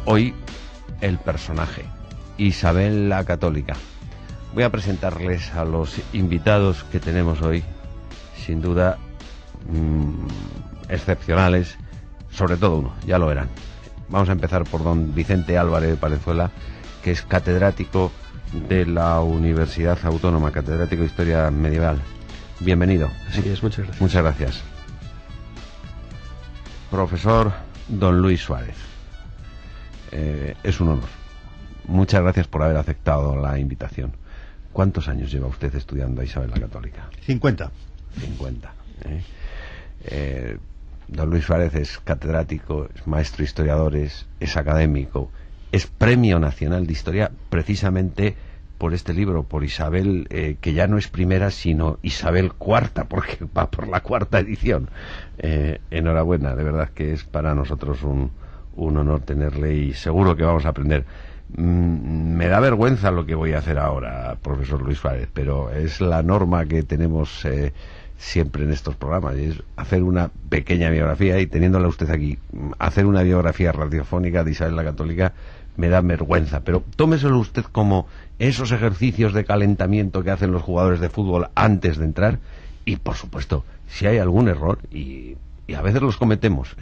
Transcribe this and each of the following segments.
Hoy el personaje, Isabel la Católica. Voy a presentarles a los invitados que tenemos hoy, sin duda excepcionales, sobre todo uno, ya lo verán. Vamos a empezar por don Vicente Álvarez Palenzuela, que es catedrático de la Universidad Autónoma, catedrático de Historia Medieval. Bienvenido. Así es, muchas gracias. Muchas gracias. Profesor don Luis Suárez, es un honor. Muchas gracias por haber aceptado la invitación. ¿Cuántos años lleva usted estudiando a Isabel la Católica? 50. 50. Don Luis Suárez es catedrático, es maestro historiador, es académico, es Premio Nacional de Historia precisamente por este libro, por Isabel, que ya no es primera, sino Isabel IV, porque va por la cuarta edición. Enhorabuena, de verdad que es para nosotros un honor tenerle y seguro que vamos a aprender. Me da vergüenza lo que voy a hacer ahora, profesor Luis Suárez, pero es la norma que tenemos siempre en estos programas, y es hacer una pequeña biografía, y teniéndola usted aquí, hacer una biografía radiofónica de Isabel la Católica me da vergüenza, pero tómeselo usted como esos ejercicios de calentamiento que hacen los jugadores de fútbol antes de entrar, y por supuesto, si hay algún error, y a veces los cometemos,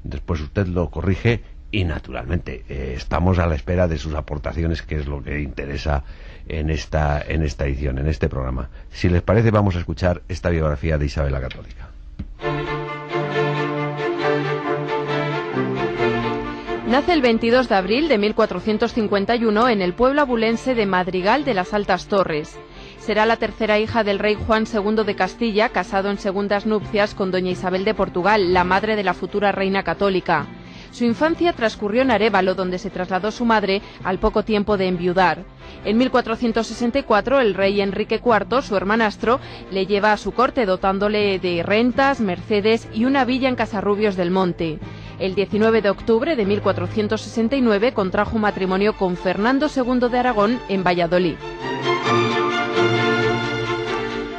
después usted lo corrige. Y naturalmente estamos a la espera de sus aportaciones, que es lo que interesa en esta edición, en este programa. Si les parece, vamos a escuchar esta biografía de Isabel la Católica. Nace el 22 de abril de 1451 en el pueblo abulense de Madrigal de las Altas Torres. Será la tercera hija del rey Juan II de Castilla, casado en segundas nupcias con doña Isabel de Portugal, la madre de la futura reina católica. Su infancia transcurrió en Arévalo, donde se trasladó su madre al poco tiempo de enviudar. En 1464, el rey Enrique IV, su hermanastro, le lleva a su corte dotándole de rentas, mercedes y una villa en Casarrubios del Monte. El 19 de octubre de 1469 contrajo matrimonio con Fernando II de Aragón en Valladolid.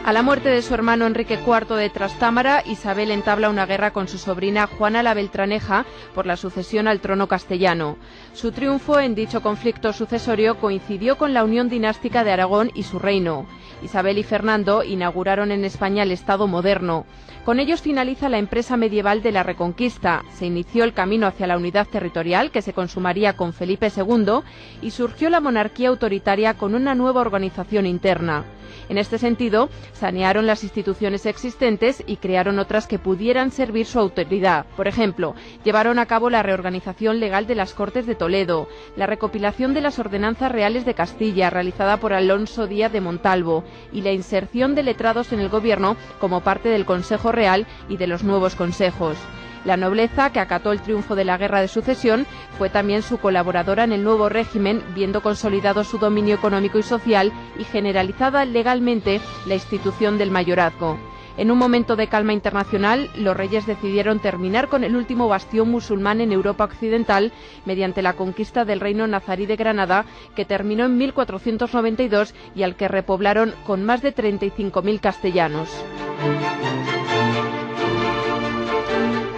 A la muerte de su hermano Enrique IV de Trastámara, Isabel entabla una guerra con su sobrina Juana la Beltraneja por la sucesión al trono castellano. Su triunfo en dicho conflicto sucesorio coincidió con la unión dinástica de Aragón y su reino. Isabel y Fernando inauguraron en España el Estado moderno. Con ellos finaliza la empresa medieval de la Reconquista, se inició el camino hacia la unidad territorial, que se consumaría con Felipe II, y surgió la monarquía autoritaria con una nueva organización interna. En este sentido, sanearon las instituciones existentes y crearon otras que pudieran servir su autoridad. Por ejemplo, llevaron a cabo la reorganización legal de las Cortes de Toledo, la recopilación de las ordenanzas reales de Castilla, realizada por Alonso Díaz de Montalvo, y la inserción de letrados en el gobierno como parte del Consejo Real y de los nuevos consejos. La nobleza, que acató el triunfo de la Guerra de Sucesión, fue también su colaboradora en el nuevo régimen, viendo consolidado su dominio económico y social y generalizada legalmente la institución del mayorazgo. En un momento de calma internacional, los reyes decidieron terminar con el último bastión musulmán en Europa occidental mediante la conquista del reino nazarí de Granada, que terminó en 1492 y al que repoblaron con más de 35.000 castellanos.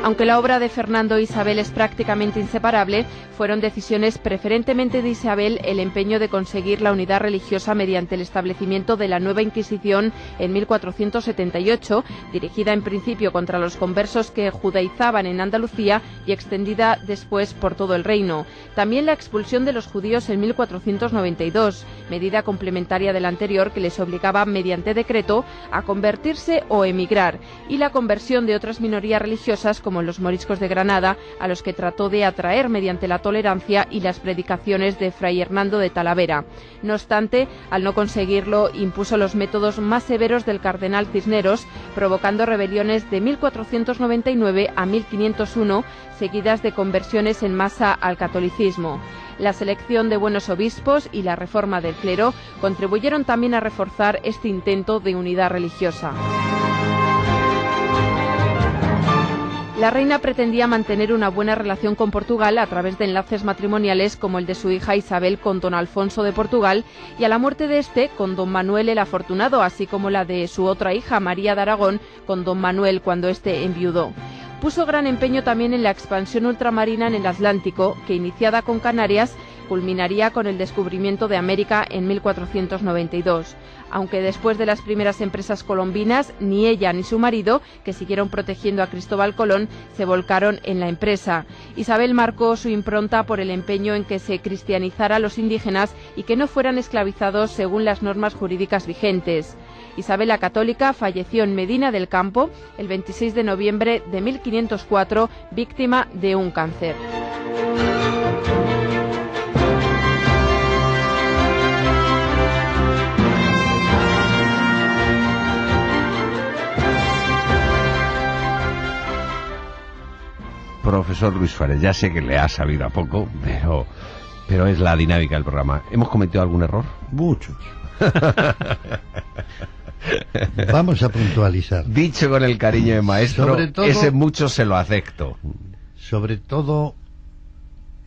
Aunque la obra de Fernando e Isabel es prácticamente inseparable, fueron decisiones preferentemente de Isabel el empeño de conseguir la unidad religiosa mediante el establecimiento de la nueva Inquisición en 1478, dirigida en principio contra los conversos que judaizaban en Andalucía y extendida después por todo el reino. También la expulsión de los judíos en 1492, medida complementaria de la anterior que les obligaba mediante decreto a convertirse o emigrar, y la conversión de otras minorías religiosas como los moriscos de Granada, a los que trató de atraer mediante la tolerancia y las predicaciones de Fray Hernando de Talavera. No obstante, al no conseguirlo, impuso los métodos más severos del cardenal Cisneros, provocando rebeliones de 1499 a 1501, seguidas de conversiones en masa al catolicismo. La selección de buenos obispos y la reforma del clero contribuyeron también a reforzar este intento de unidad religiosa. La reina pretendía mantener una buena relación con Portugal a través de enlaces matrimoniales como el de su hija Isabel con don Alfonso de Portugal y a la muerte de este con don Manuel el Afortunado, así como la de su otra hija María de Aragón con don Manuel cuando éste enviudó. Puso gran empeño también en la expansión ultramarina en el Atlántico, que iniciada con Canarias, culminaría con el descubrimiento de América en 1492. Aunque después de las primeras empresas colombinas, ni ella ni su marido, que siguieron protegiendo a Cristóbal Colón, se volcaron en la empresa. Isabel marcó su impronta por el empeño en que se cristianizara a los indígenas y que no fueran esclavizados según las normas jurídicas vigentes. Isabel la Católica falleció en Medina del Campo el 26 de noviembre de 1504, víctima de un cáncer. Profesor Luis Suárez, ya sé que le ha sabido a poco, pero es la dinámica del programa. ¿Hemos cometido algún error? Muchos. Vamos a puntualizar. Dicho con el cariño de maestro, Sobre todo, ese mucho se lo acepto. Sobre todo,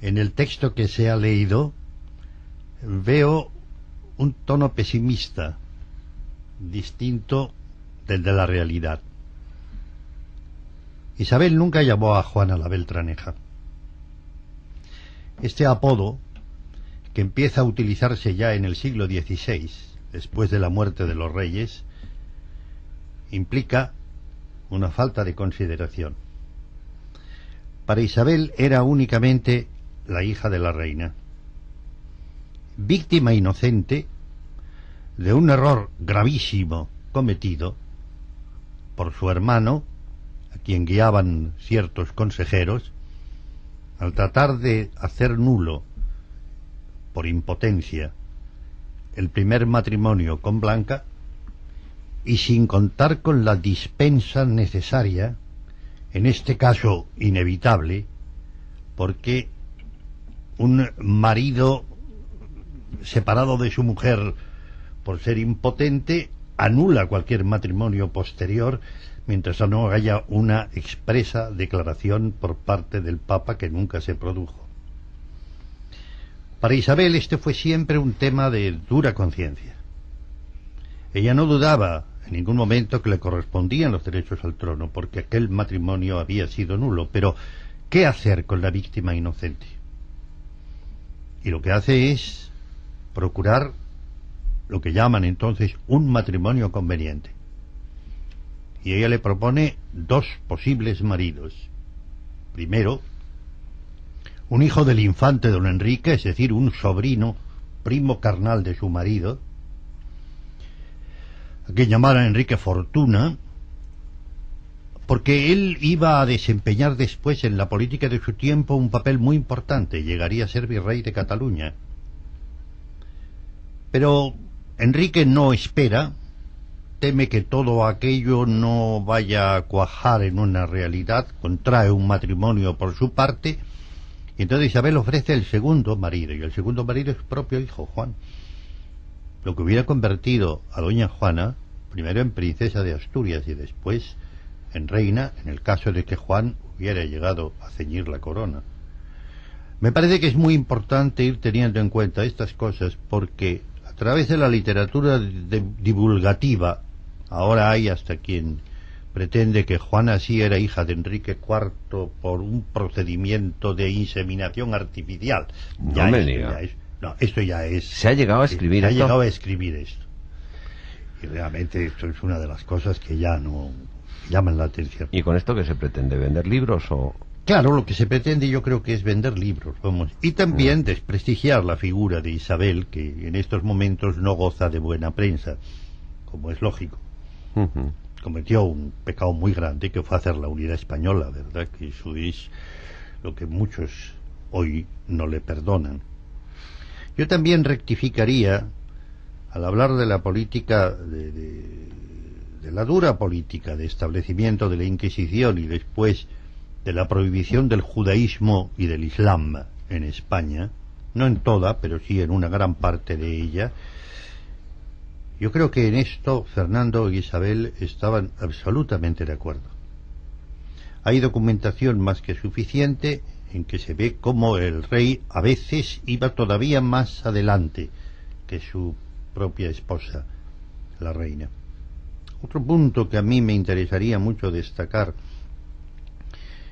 en el texto que se ha leído, veo un tono pesimista, distinto del de la realidad. Isabel nunca llamó a Juana la Beltraneja. Este apodo, que empieza a utilizarse ya en el siglo XVI, después de la muerte de los reyes, implica una falta de consideración. Para Isabel era únicamente la hija de la reina, víctima inocente de un error gravísimo cometido por su hermano, a quien guiaban ciertos consejeros, al tratar de hacer nulo, por impotencia, el primer matrimonio con Blanca, y sin contar con la dispensa necesaria, en este caso inevitable, porque un marido separado de su mujer por ser impotente anula cualquier matrimonio posterior, mientras no haya una expresa declaración por parte del Papa, que nunca se produjo. Para Isabel este fue siempre un tema de dura conciencia. Ella no dudaba en ningún momento que le correspondían los derechos al trono, porque aquel matrimonio había sido nulo, pero ¿qué hacer con la víctima inocente? Y lo que hace es procurar lo que llaman entonces un matrimonio conveniente. Y ella le propone dos posibles maridos. Primero, un hijo del infante don Enrique, es decir, un sobrino, primo carnal de su marido, a quien llamaran Enrique Fortuna, porque él iba a desempeñar después en la política de su tiempo un papel muy importante, llegaría a ser virrey de Cataluña. Pero Enrique no espera, teme que todo aquello no vaya a cuajar en una realidad, contrae un matrimonio por su parte, y entonces Isabel ofrece el segundo marido, y el segundo marido es su propio hijo, Juan, lo que hubiera convertido a doña Juana, primero en princesa de Asturias y después en reina, en el caso de que Juan hubiera llegado a ceñir la corona. Me parece que es muy importante ir teniendo en cuenta estas cosas, porque a través de la literatura divulgativa, ahora hay hasta quien pretende que Juana sí era hija de Enrique IV por un procedimiento de inseminación artificial. Esto ya es... Se ha llegado a escribir esto. Se ha llegado a escribir esto. Y realmente esto es una de las cosas que ya no llaman la atención. ¿Y con esto qué se pretende? ¿Vender libros o...? Claro, lo que se pretende yo creo que es vender libros, vamos. Y también desprestigiar la figura de Isabel, que en estos momentos no goza de buena prensa, como es lógico. Cometió un pecado muy grande, que fue hacer la unidad española, ¿verdad? Que eso es lo que muchos hoy no le perdonan. Yo también rectificaría, al hablar de la política, de la dura política de establecimiento de la Inquisición y después de la prohibición del judaísmo y del islam en España, no en toda, pero sí en una gran parte de ella. Yo creo que en esto Fernando y Isabel estaban absolutamente de acuerdo. Hay documentación más que suficiente en que se ve cómo el rey a veces iba todavía más adelante que su propia esposa, la reina. Otro punto que a mí me interesaría mucho destacar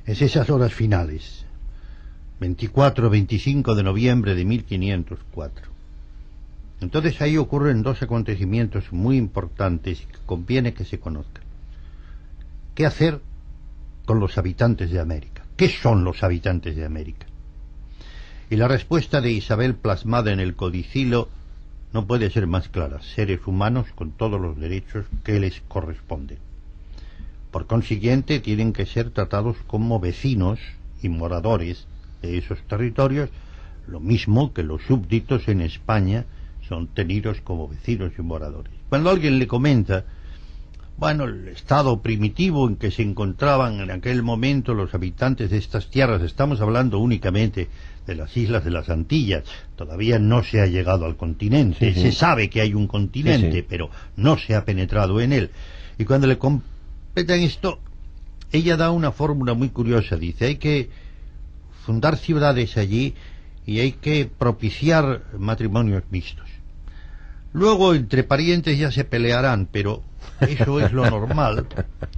Es esas horas finales, 24-25 de noviembre de 1504. Entonces ahí ocurren dos acontecimientos muy importantes que conviene que se conozcan. ¿Qué hacer con los habitantes de América? ¿Qué son los habitantes de América? Y la respuesta de Isabel, plasmada en el codicilo, no puede ser más clara: seres humanos con todos los derechos que les corresponden. Por consiguiente, tienen que ser tratados como vecinos y moradores de esos territorios, lo mismo que los súbditos en España son tenidos como vecinos y moradores. Cuando alguien le comenta, bueno, el estado primitivo en que se encontraban en aquel momento los habitantes de estas tierras, estamos hablando únicamente de las islas de las Antillas, todavía no se ha llegado al continente, se sabe que hay un continente, pero no se ha penetrado en él. Y cuando le completan esto, ella da una fórmula muy curiosa, dice: hay que fundar ciudades allí y hay que propiciar matrimonios mixtos. Luego entre parientes ya se pelearán, pero eso es lo normal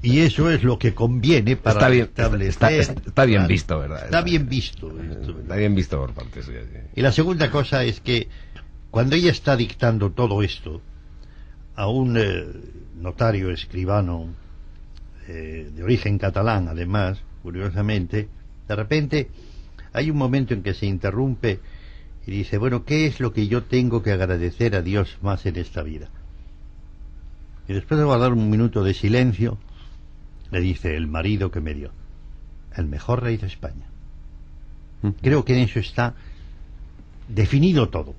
y eso es lo que conviene para establecer. Está bien visto, ¿verdad? Está bien visto. Está bien visto por parte suya. Y la segunda cosa es que cuando ella está dictando todo esto a un notario escribano de origen catalán, además, curiosamente, de repente hay un momento en que se interrumpe y dice: bueno, ¿qué es lo que yo tengo que agradecer a Dios más en esta vida? Y después de guardar un minuto de silencio, le dice: el marido que me dio, el mejor rey de España. Creo que en eso está definido todo.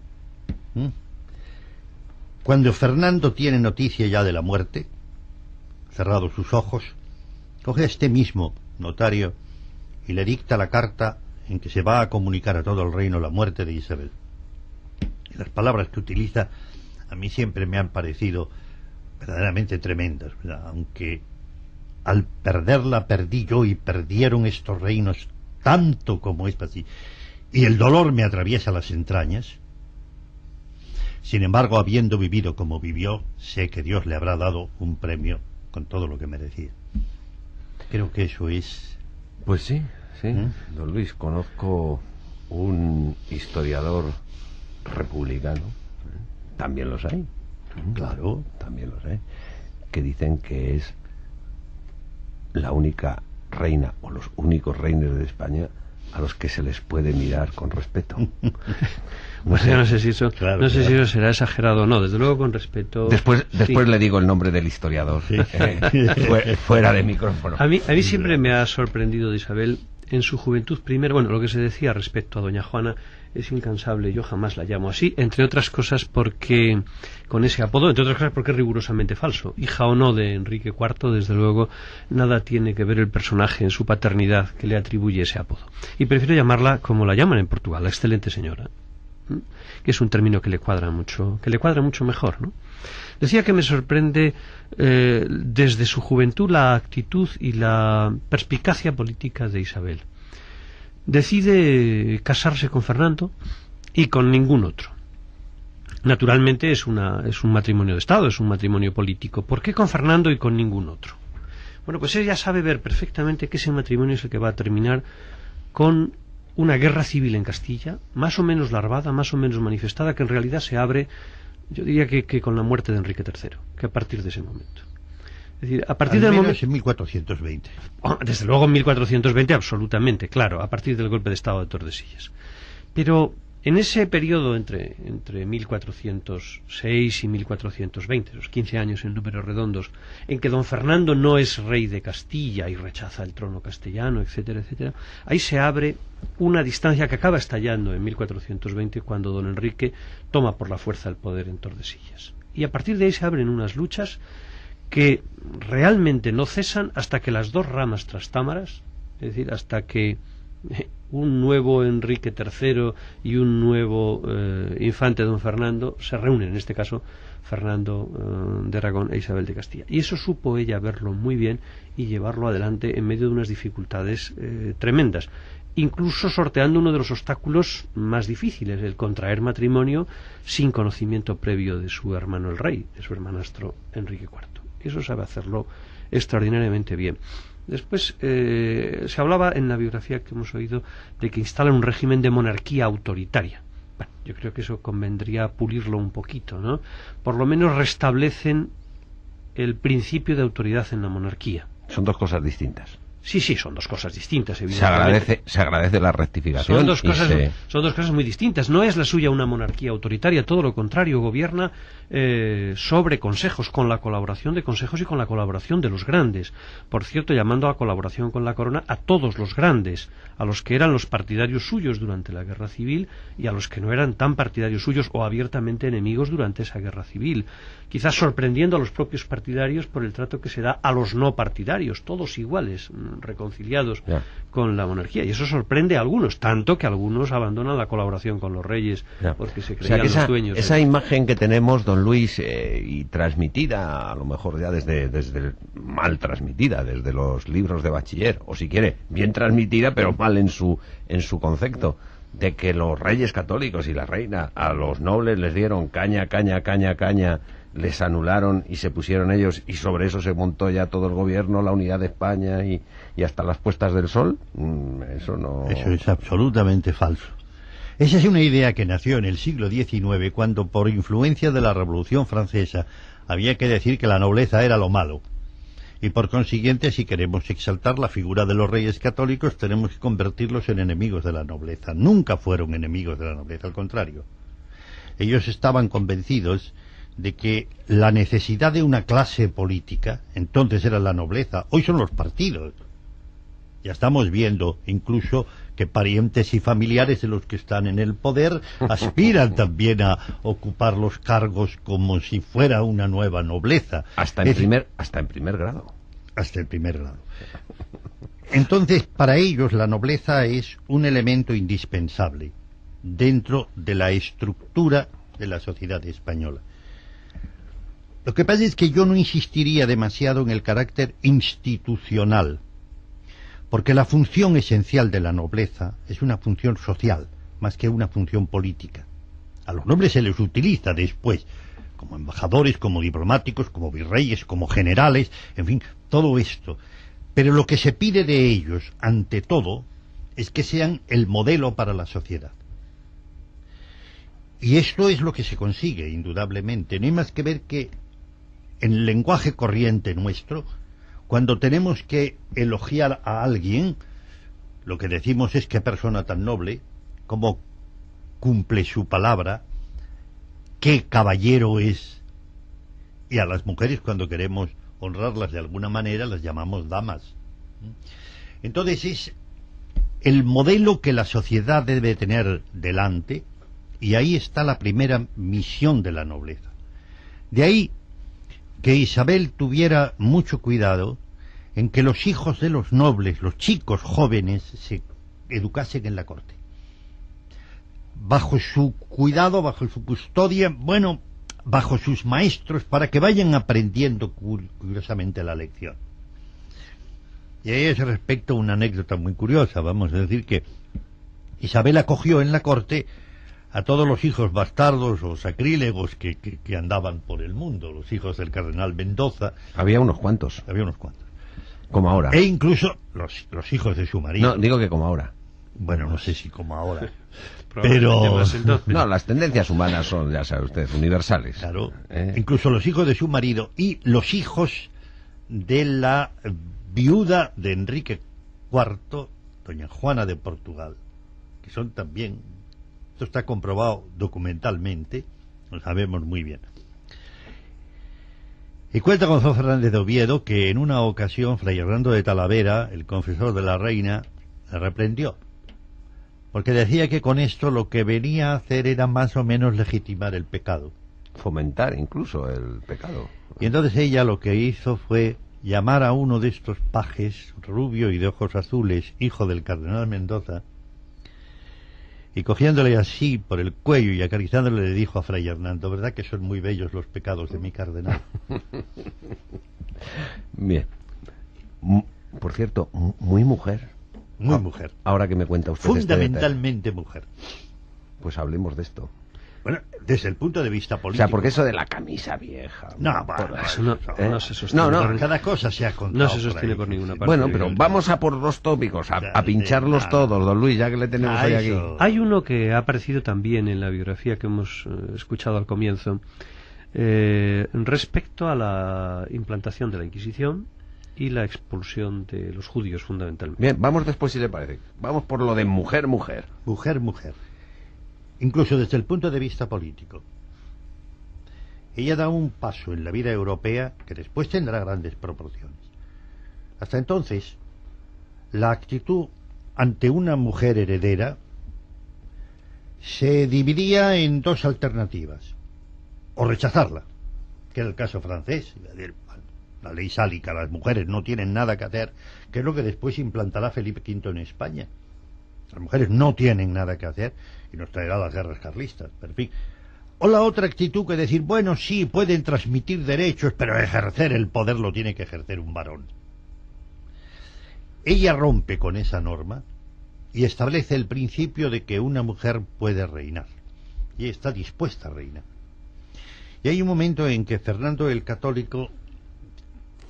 Cuando Fernando tiene noticia ya de la muerte, cerrados sus ojos, coge a este mismo notario y le dicta la carta en que se va a comunicar a todo el reino la muerte de Isabel. Y las palabras que utiliza a mí siempre me han parecido verdaderamente tremendas, ¿verdad? Aunque al perderla perdí yo y perdieron estos reinos tanto como es así, y el dolor me atraviesa las entrañas. Sin embargo, habiendo vivido como vivió, sé que Dios le habrá dado un premio con todo lo que merecía. Creo que eso es... Pues sí, don Luis, conozco un historiador republicano, también los hay, claro, también los hay, que dicen que es la única reina o los únicos reinos de España a los que se les puede mirar con respeto. Pues yo no sé si eso, claro, no sé si eso será exagerado o no, desde luego con respeto. Después le digo el nombre del historiador, fuera de micrófono. A mí siempre me ha sorprendido de Isabel en su juventud. Primero, bueno, lo que se decía respecto a doña Juana es incansable, yo jamás la llamo así, entre otras cosas porque, con ese apodo, entre otras cosas porque es rigurosamente falso. Hija o no de Enrique IV, desde luego, nada tiene que ver el personaje en su paternidad que le atribuye ese apodo. Y prefiero llamarla como la llaman en Portugal, la excelente señora, que es un término que le cuadra mucho mejor, ¿no? Decía que me sorprende desde su juventud la actitud y la perspicacia política de Isabel. Decide casarse con Fernando y con ningún otro. Naturalmente es un matrimonio de Estado, es un matrimonio político. ¿Por qué con Fernando y con ningún otro? Bueno, pues ella sabe ver perfectamente que ese matrimonio es el que va a terminar con una guerra civil en Castilla, más o menos larvada, más o menos manifestada, que en realidad se abre, yo diría que con la muerte de Enrique III, que a partir de ese momento. Es decir, a partir del momento... en 1420. Desde luego en 1420, absolutamente, claro, a partir del golpe de Estado de Tordesillas. Pero en ese periodo entre 1406 y 1420, los 15 años en números redondos, en que don Fernando no es rey de Castilla y rechaza el trono castellano, etcétera, etcétera, ahí se abre una distancia que acaba estallando en 1420 cuando don Enrique toma por la fuerza el poder en Tordesillas. Y a partir de ahí se abren unas luchas que realmente no cesan hasta que las dos ramas trastámaras, es decir, hasta que un nuevo Enrique III y un nuevo infante don Fernando se reúnen, en este caso Fernando de Aragón e Isabel de Castilla. Y eso supo ella verlo muy bien y llevarlo adelante en medio de unas dificultades tremendas, incluso sorteando uno de los obstáculos más difíciles, el contraer matrimonio sin conocimiento previo de su hermano el rey, de su hermanastro Enrique IV. Eso sabe hacerlo extraordinariamente bien. Después se hablaba en la biografía que hemos oído de que instalan un régimen de monarquía autoritaria. Bueno, yo creo que eso convendría pulirlo un poquito, ¿no? Por lo menos restablecen el principio de autoridad en la monarquía. Son dos cosas distintas. Sí, son dos cosas distintas, evidentemente. Se agradece la rectificación. Son dos cosas muy distintas. No es la suya una monarquía autoritaria, todo lo contrario, gobierna sobre consejos, con la colaboración de consejos y con la colaboración de los grandes. Por cierto, llamando a colaboración con la corona a todos los grandes, a los que eran los partidarios suyos durante la guerra civil y a los que no eran tan partidarios suyos o abiertamente enemigos durante esa guerra civil. Quizás sorprendiendo a los propios partidarios por el trato que se da a los no partidarios, todos iguales, reconciliados con la monarquía. Y eso sorprende a algunos, tanto que algunos abandonan la colaboración con los reyes porque se creían los dueños. Esa imagen que tenemos, don Luis, y transmitida, a lo mejor ya desde mal transmitida, desde los libros de bachiller, o si quiere, bien transmitida, pero mal en su concepto, de que los reyes católicos y la reina a los nobles les dieron caña, les anularon y se pusieron ellos, y sobre eso se montó ya todo el gobierno, la unidad de España y hasta las puestas del sol. Eso es absolutamente falso. Esa es una idea que nació en el siglo XIX, cuando por influencia de la Revolución Francesa había que decir que la nobleza era lo malo. Y por consiguiente, si queremos exaltar la figura de los reyes católicos, tenemos que convertirlos en enemigos de la nobleza. Nunca fueron enemigos de la nobleza, al contrario. Ellos estaban convencidos de que la necesidad de una clase política, entonces era la nobleza, hoy son los partidos. Ya estamos viendo incluso que parientes y familiares de los que están en el poder aspiran también a ocupar los cargos como si fuera una nueva nobleza. Hasta en primer grado. Hasta el primer grado. Entonces, para ellos la nobleza es un elemento indispensable dentro de la estructura de la sociedad española. Lo que pasa es que yo no insistiría demasiado en el carácter institucional, porque la función esencial de la nobleza es una función social, más que una función política. A los nobles se les utiliza después, como embajadores, como diplomáticos, como virreyes, como generales, en fin, todo esto. Pero lo que se pide de ellos, ante todo, es que sean el modelo para la sociedad. Y esto es lo que se consigue, indudablemente. No hay más que ver que en el lenguaje corriente nuestro, cuando tenemos que elogiar a alguien, lo que decimos es qué persona tan noble, cómo cumple su palabra, qué caballero es. Y a las mujeres, cuando queremos honrarlas de alguna manera, las llamamos damas. Entonces es el modelo que la sociedad debe tener delante, y ahí está la primera misión de la nobleza. De ahí que Isabel tuviera mucho cuidado en que los hijos de los nobles, los chicos jóvenes, se educasen en la corte. Bajo su cuidado, bajo su custodia, bueno, bajo sus maestros, para que vayan aprendiendo curiosamente la lección. Y a ese respecto una anécdota muy curiosa. Vamos a decir que Isabel acogió en la corte a todos los hijos bastardos o sacrílegos que andaban por el mundo, los hijos del cardenal Mendoza. Había unos cuantos. Como ahora. E incluso los hijos de su marido. No, digo que como ahora. Bueno, no sé si como ahora. Pero no, las tendencias humanas son, ya sabe usted, universales. Claro. Incluso los hijos de su marido y los hijos de la viuda de Enrique IV, doña Juana de Portugal, que son también, esto está comprobado documentalmente, lo sabemos muy bien. Y cuenta Gonzalo Fernández de Oviedo que en una ocasión Fray Hernando de Talavera, el confesor de la reina, le reprendió, porque decía que con esto lo que venía a hacer era más o menos legitimar el pecado. Fomentar incluso el pecado. Y entonces ella lo que hizo fue llamar a uno de estos pajes, rubio y de ojos azules, hijo del cardenal Mendoza, y cogiéndole así por el cuello y acariciándole le dijo a Fray Hernando: ¿verdad que son muy bellos los pecados de mi cardenal? Bien. Por cierto, muy mujer. Muy mujer. Ahora que me cuenta usted fundamentalmente mujer. Pues hablemos de esto. Bueno, desde el punto de vista O político. sea, porque eso de la camisa vieja... No, bueno, Eso no se sostiene. No, por- cada cosa se ha contado. no se sostiene por ninguna parte. Bueno, pero vamos a por los tópicos, a pincharlos todos, don Luis, ya que le tenemos hoy aquí. Hay uno que ha aparecido también en la biografía que hemos escuchado al comienzo, respecto a la implantación de la Inquisición y la expulsión de los judíos, fundamentalmente. Bien, vamos después, si le parece. Vamos por lo de mujer. Mujer. Incluso desde el punto de vista político. Ella da un paso en la vida europea que después tendrá grandes proporciones. Hasta entonces, la actitud ante una mujer heredera se dividía en dos alternativas: o rechazarla, que era el caso francés, es decir, la ley sálica, las mujeres no tienen nada que hacer, que es lo que después implantará Felipe V en España. Las mujeres no tienen nada que hacer y nos traerá las guerras carlistas, pero en fin. O la otra actitud, que decir, bueno, sí, pueden transmitir derechos, pero ejercer el poder lo tiene que ejercer un varón. Ella rompe con esa norma y establece el principio de que una mujer puede reinar, y está dispuesta a reinar. Y hay un momento en que Fernando el Católico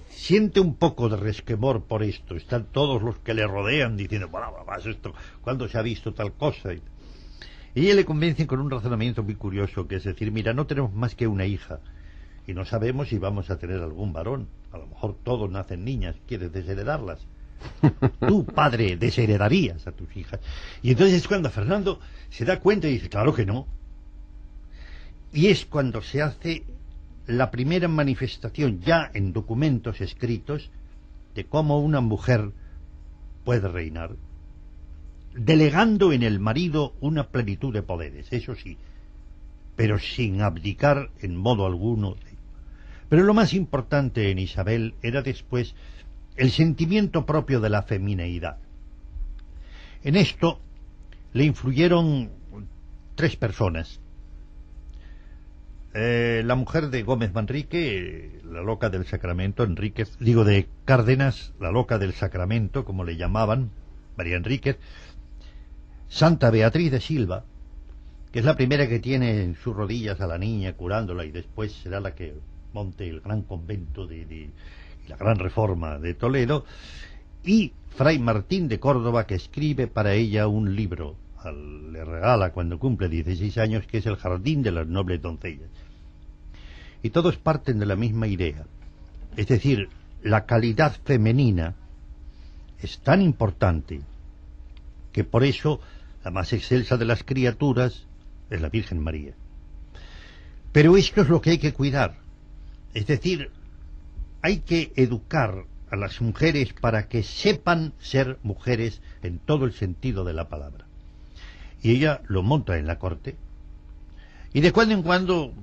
siente un poco de resquemor por esto. Están todos los que le rodean diciendo, bueno, esto, ¿cuándo se ha visto tal cosa? Y ella le convence con un razonamiento muy curioso, que es decir, mira, no tenemos más que una hija y no sabemos si vamos a tener algún varón. A lo mejor todos nacen niñas, ¿quieres desheredarlas? Tú, padre, desheredarías a tus hijas. Y entonces es cuando Fernando se da cuenta y dice, claro que no. Y es cuando se hace la primera manifestación, ya en documentos escritos, de cómo una mujer puede reinar, delegando en el marido una plenitud de poderes, eso sí, pero sin abdicar en modo alguno. Pero lo más importante en Isabel era después el sentimiento propio de la femineidad. En esto le influyeron tres personas. La mujer de Gómez Manrique, la loca del Sacramento, de Cárdenas, la loca del Sacramento, como le llamaban, María Enríquez. Santa Beatriz de Silva, que es la primera que tiene en sus rodillas a la niña curándola, y después será la que monte el gran convento y la gran reforma de Toledo. Y Fray Martín de Córdoba, que escribe para ella un libro, le regala cuando cumple 16 años, que es El jardín de las nobles doncellas. Y todos parten de la misma idea, es decir, la calidad femenina es tan importante que por eso la más excelsa de las criaturas es la Virgen María. Pero esto es lo que hay que cuidar, es decir, hay que educar a las mujeres para que sepan ser mujeres en todo el sentido de la palabra. Y ella lo monta en la corte, y de cuando en cuando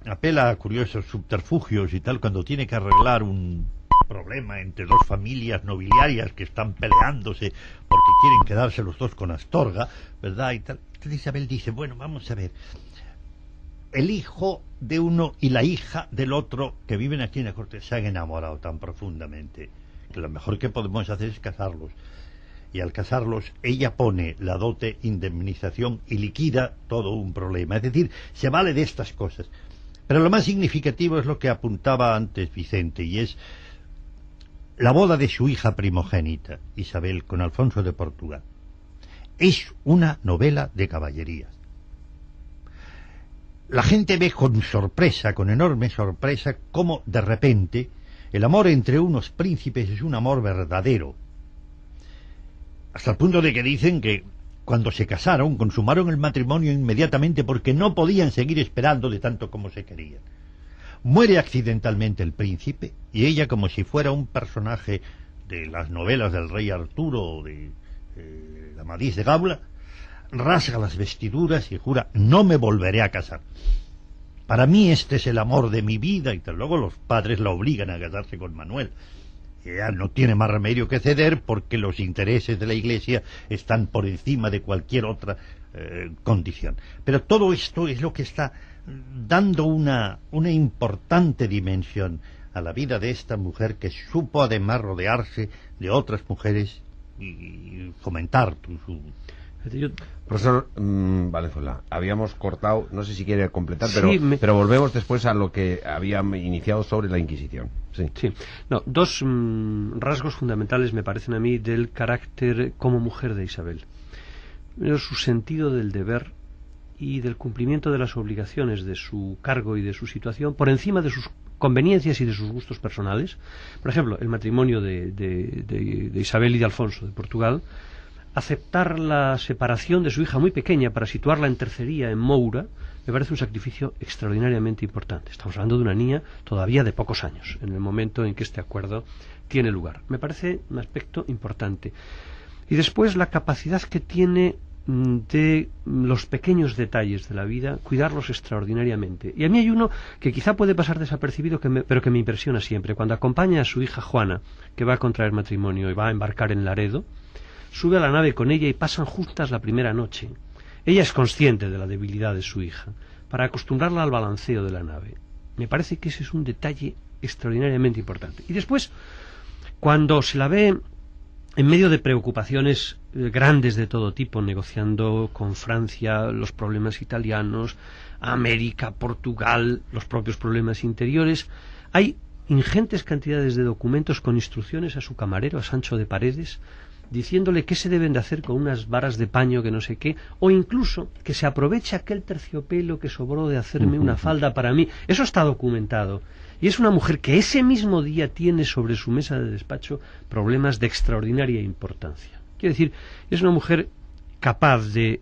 apela a curiosos subterfugios y tal, cuando tiene que arreglar un problema entre dos familias nobiliarias que están peleándose porque quieren quedarse los dos con Astorga, ¿verdad? Y tal. Entonces Isabel dice, bueno, vamos a ver, el hijo de uno y la hija del otro que viven aquí en la corte se han enamorado tan profundamente que lo mejor que podemos hacer es casarlos. Y al casarlos ella pone la dote, indemnización y liquida todo un problema. Es decir, se vale de estas cosas. Pero lo más significativo es lo que apuntaba antes Vicente, y es la boda de su hija primogénita, Isabel, con Alfonso de Portugal. Es una novela de caballerías. La gente ve con sorpresa, con enorme sorpresa, cómo de repente el amor entre unos príncipes es un amor verdadero. Hasta el punto de que dicen que cuando se casaron, consumaron el matrimonio inmediatamente porque no podían seguir esperando de tanto como se querían. Muere accidentalmente el príncipe y ella, como si fuera un personaje de las novelas del rey Arturo o de Amadís de Gaula, rasga las vestiduras y jura, no me volveré a casar. Para mí este es el amor de mi vida, y tal. Luego los padres la obligan a casarse con Manuel. Ella no tiene más remedio que ceder porque los intereses de la Iglesia están por encima de cualquier otra condición. Pero todo esto es lo que está dando una importante dimensión a la vida de esta mujer, que supo además rodearse de otras mujeres y fomentar su Profesor Valenzuela, habíamos cortado, no sé si quiere completar, Sí, pero volvemos después a lo que habíamos iniciado sobre la Inquisición. Sí. No, dos rasgos fundamentales me parecen a mí del carácter como mujer de Isabel. Primero, su sentido del deber y del cumplimiento de las obligaciones de su cargo y de su situación por encima de sus conveniencias y de sus gustos personales. Por ejemplo, el matrimonio de Isabel y de Alfonso de Portugal, aceptar la separación de su hija muy pequeña para situarla en tercería en Moura, me parece un sacrificio extraordinariamente importante. Estamos hablando de una niña todavía de pocos años, en el momento en que este acuerdo tiene lugar. Me parece un aspecto importante. Y después la capacidad que tiene de los pequeños detalles de la vida, cuidarlos extraordinariamente. Y a mí hay uno que quizá puede pasar desapercibido, pero que me impresiona siempre. Cuando acompaña a su hija Juana, que va a contraer matrimonio y va a embarcar en Laredo, sube a la nave con ella y pasan juntas la primera noche. Ella es consciente de la debilidad de su hija, para acostumbrarla al balanceo de la nave. Me parece que ese es un detalle extraordinariamente importante. Y después, cuando se la ve en medio de preocupaciones grandes de todo tipo, negociando con Francia los problemas italianos, América, Portugal, los propios problemas interiores, hay ingentes cantidades de documentos con instrucciones a su camarero, a Sancho de Paredes, diciéndole qué se deben de hacer con unas varas de paño que no sé qué, o incluso que se aproveche aquel terciopelo que sobró de hacerme una falda para mí. Eso está documentado. Y es una mujer que ese mismo día tiene sobre su mesa de despacho problemas de extraordinaria importancia. Quiero decir, es una mujer capaz de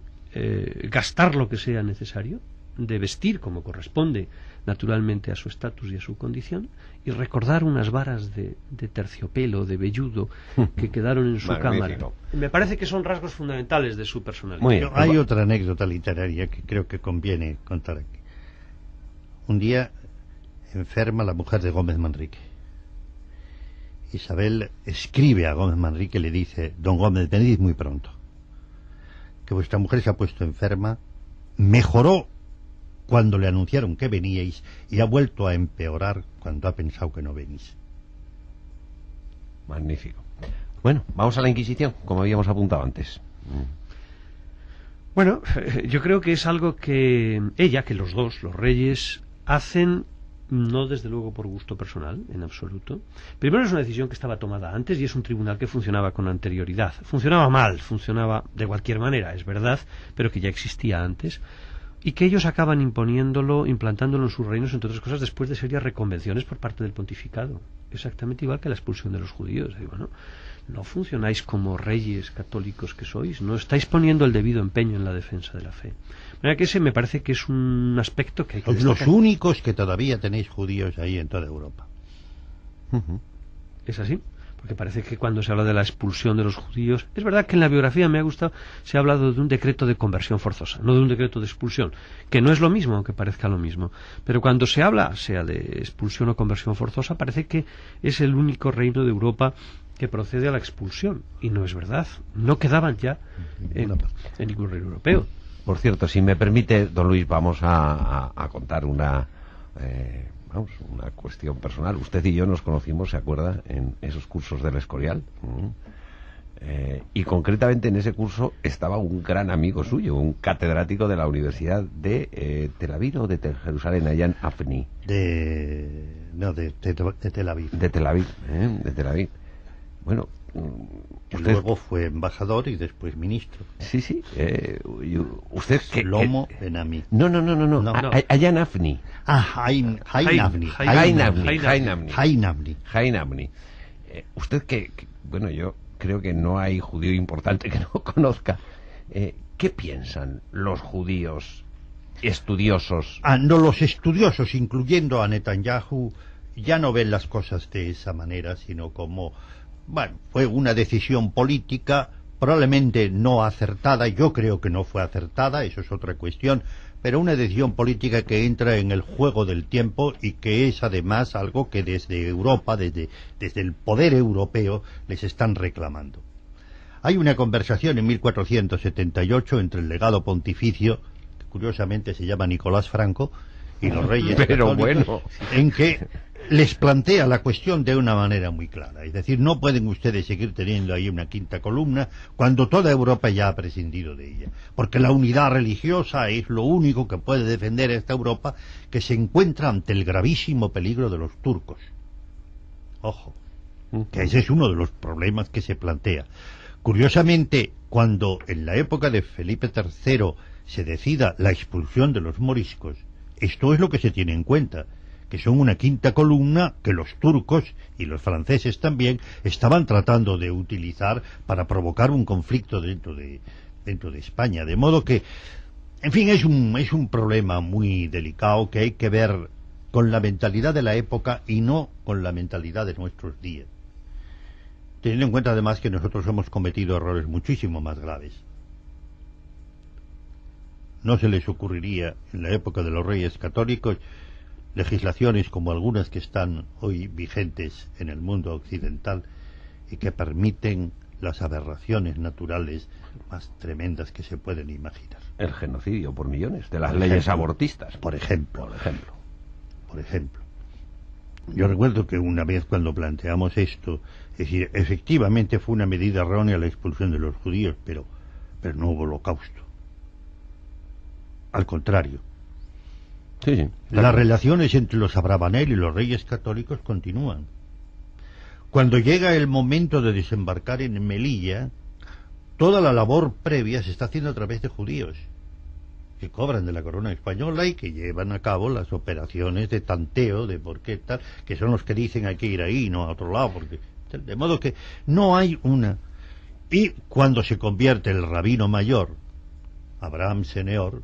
gastar lo que sea necesario, de vestir como corresponde naturalmente a su estatus y a su condición, y recordar unas varas de terciopelo, de velludo, que quedaron en su cámara. Me parece que son rasgos fundamentales de su personalidad. Hay otra anécdota literaria que creo que conviene contar aquí. Un día enferma la mujer de Gómez Manrique. Isabel escribe a Gómez Manrique y le dice: don Gómez, venid muy pronto, que vuestra mujer se ha puesto enferma, mejoró cuando le anunciaron que veníais y ha vuelto a empeorar cuando ha pensado que no venís. Magnífico. Bueno, vamos a la Inquisición, como habíamos apuntado antes. Bueno, yo creo que es algo que ella, que los dos, los reyes, hacen, no desde luego por gusto personal, en absoluto. Primero, es una decisión que estaba tomada antes y es un tribunal que funcionaba con anterioridad. Funcionaba mal, funcionaba de cualquier manera, es verdad, pero que ya existía antes. Y que ellos acaban implantándolo en sus reinos, entre otras cosas, después de serias reconvenciones por parte del pontificado. Exactamente igual que la expulsión de los judíos. Digo, no funcionáis como reyes católicos que sois, no estáis poniendo el debido empeño en la defensa de la fe. De manera que ese me parece que es un aspecto que hay que destacar. Los únicos que todavía tenéis judíos ahí en toda Europa. ¿Es así? Porque parece que cuando se habla de la expulsión de los judíos, es verdad que en la biografía me ha gustado, se ha hablado de un decreto de conversión forzosa, no de un decreto de expulsión, que no es lo mismo, aunque parezca lo mismo. Pero cuando se habla, sea de expulsión o conversión forzosa, parece que es el único reino de Europa que procede a la expulsión. Y no es verdad. No quedaban ya en ningún reino europeo. Por cierto, si me permite, don Luis, vamos a contar una cuestión personal. Usted y yo nos conocimos, ¿se acuerda?, en esos cursos del Escorial. Y concretamente en ese curso estaba un gran amigo suyo, un catedrático de la Universidad de Tel Aviv o de Jerusalén, allá en Afni. De Tel Aviv. De Tel Aviv. Bueno, usted luego fue embajador y después ministro. Sí. Usted Lomo Benami. No. Allá en Afni. Hainamni. Usted que bueno, yo creo que no hay judío importante que no conozca. ¿Qué piensan los judíos estudiosos? No, los estudiosos, incluyendo a Netanyahu, ya no ven las cosas de esa manera, sino como, bueno, fue una decisión política, probablemente no acertada. Yo creo que no fue acertada, eso es otra cuestión, pero una decisión política que entra en el juego del tiempo y que es además algo que desde Europa, desde el poder europeo, les están reclamando. Hay una conversación en 1478 entre el legado pontificio, que curiosamente se llama Nicolás Franco, y los reyes pero católicos, bueno, en que les plantea la cuestión de una manera muy clara. Es decir, no pueden ustedes seguir teniendo ahí una quinta columna cuando toda Europa ya ha prescindido de ella. Porque la unidad religiosa es lo único que puede defender a esta Europa que se encuentra ante el gravísimo peligro de los turcos. Ojo, que ese es uno de los problemas que se plantea. Curiosamente, cuando en la época de Felipe III se decida la expulsión de los moriscos, esto es lo que se tiene en cuenta, que son una quinta columna que los turcos y los franceses también estaban tratando de utilizar para provocar un conflicto dentro de España. De modo que, en fin, es un problema muy delicado que hay que ver con la mentalidad de la época y no con la mentalidad de nuestros días. Teniendo en cuenta además que nosotros hemos cometido errores muchísimo más graves. No se les ocurriría en la época de los reyes católicos legislaciones como algunas que están hoy vigentes en el mundo occidental y que permiten las aberraciones naturales más tremendas que se pueden imaginar. El genocidio por millones de las leyes abortistas. Por ejemplo. Yo recuerdo que una vez cuando planteamos esto, es decir, efectivamente fue una medida errónea la expulsión de los judíos, pero no hubo holocausto. Al contrario. Sí. Las relaciones entre los Abravanel y los reyes católicos continúan. Cuando llega el momento de desembarcar en Melilla, toda la labor previa se está haciendo a través de judíos que cobran de la corona española y que llevan a cabo las operaciones de tanteo, de por qué tal, que son los que dicen hay que ir ahí, no a otro lado, porque de modo que no hay una. Y cuando se convierte el rabino mayor, Abraham Seneor,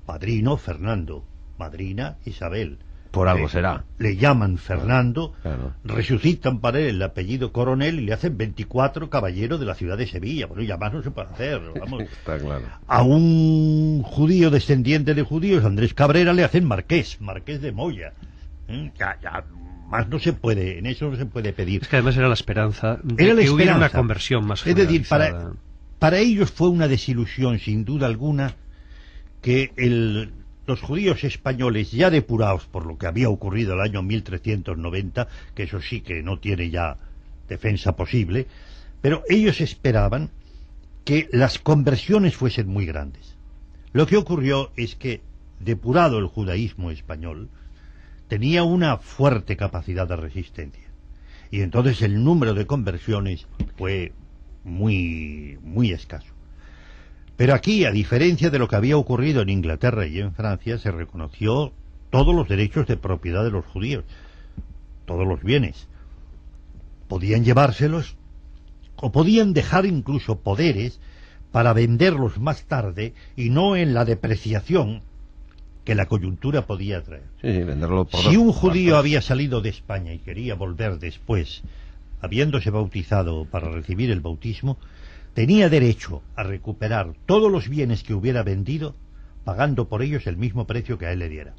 padrino Fernando, madrina Isabel. Por algo será. Le llaman Fernando, claro. Resucitan para él el apellido coronel y le hacen 24 caballeros de la ciudad de Sevilla. Bueno, ya más no se puede hacer. Vamos. Está claro. A un judío descendiente de judíos, Andrés Cabrera, le hacen marqués de Moya. Ya más no se puede, en eso no se puede pedir. Es que además era la esperanza de que hubiera una conversión más generalizada. Es decir, para ellos fue una desilusión, sin duda alguna, que los judíos españoles, ya depurados por lo que había ocurrido el año 1390, que eso sí que no tiene ya defensa posible, pero ellos esperaban que las conversiones fuesen muy grandes. Lo que ocurrió es que, depurado el judaísmo español, tenía una fuerte capacidad de resistencia. Y entonces el número de conversiones fue muy, muy escaso. Pero aquí, a diferencia de lo que había ocurrido en Inglaterra y en Francia, se reconoció todos los derechos de propiedad de los judíos, todos los bienes. Podían llevárselos o podían dejar incluso poderes para venderlos más tarde y no en la depreciación que la coyuntura podía traer. Sí, venderlo por si un judío había salido de España y quería volver después, habiéndose bautizado para recibir el bautismo, tenía derecho a recuperar todos los bienes que hubiera vendido, pagando por ellos el mismo precio que a él le diera.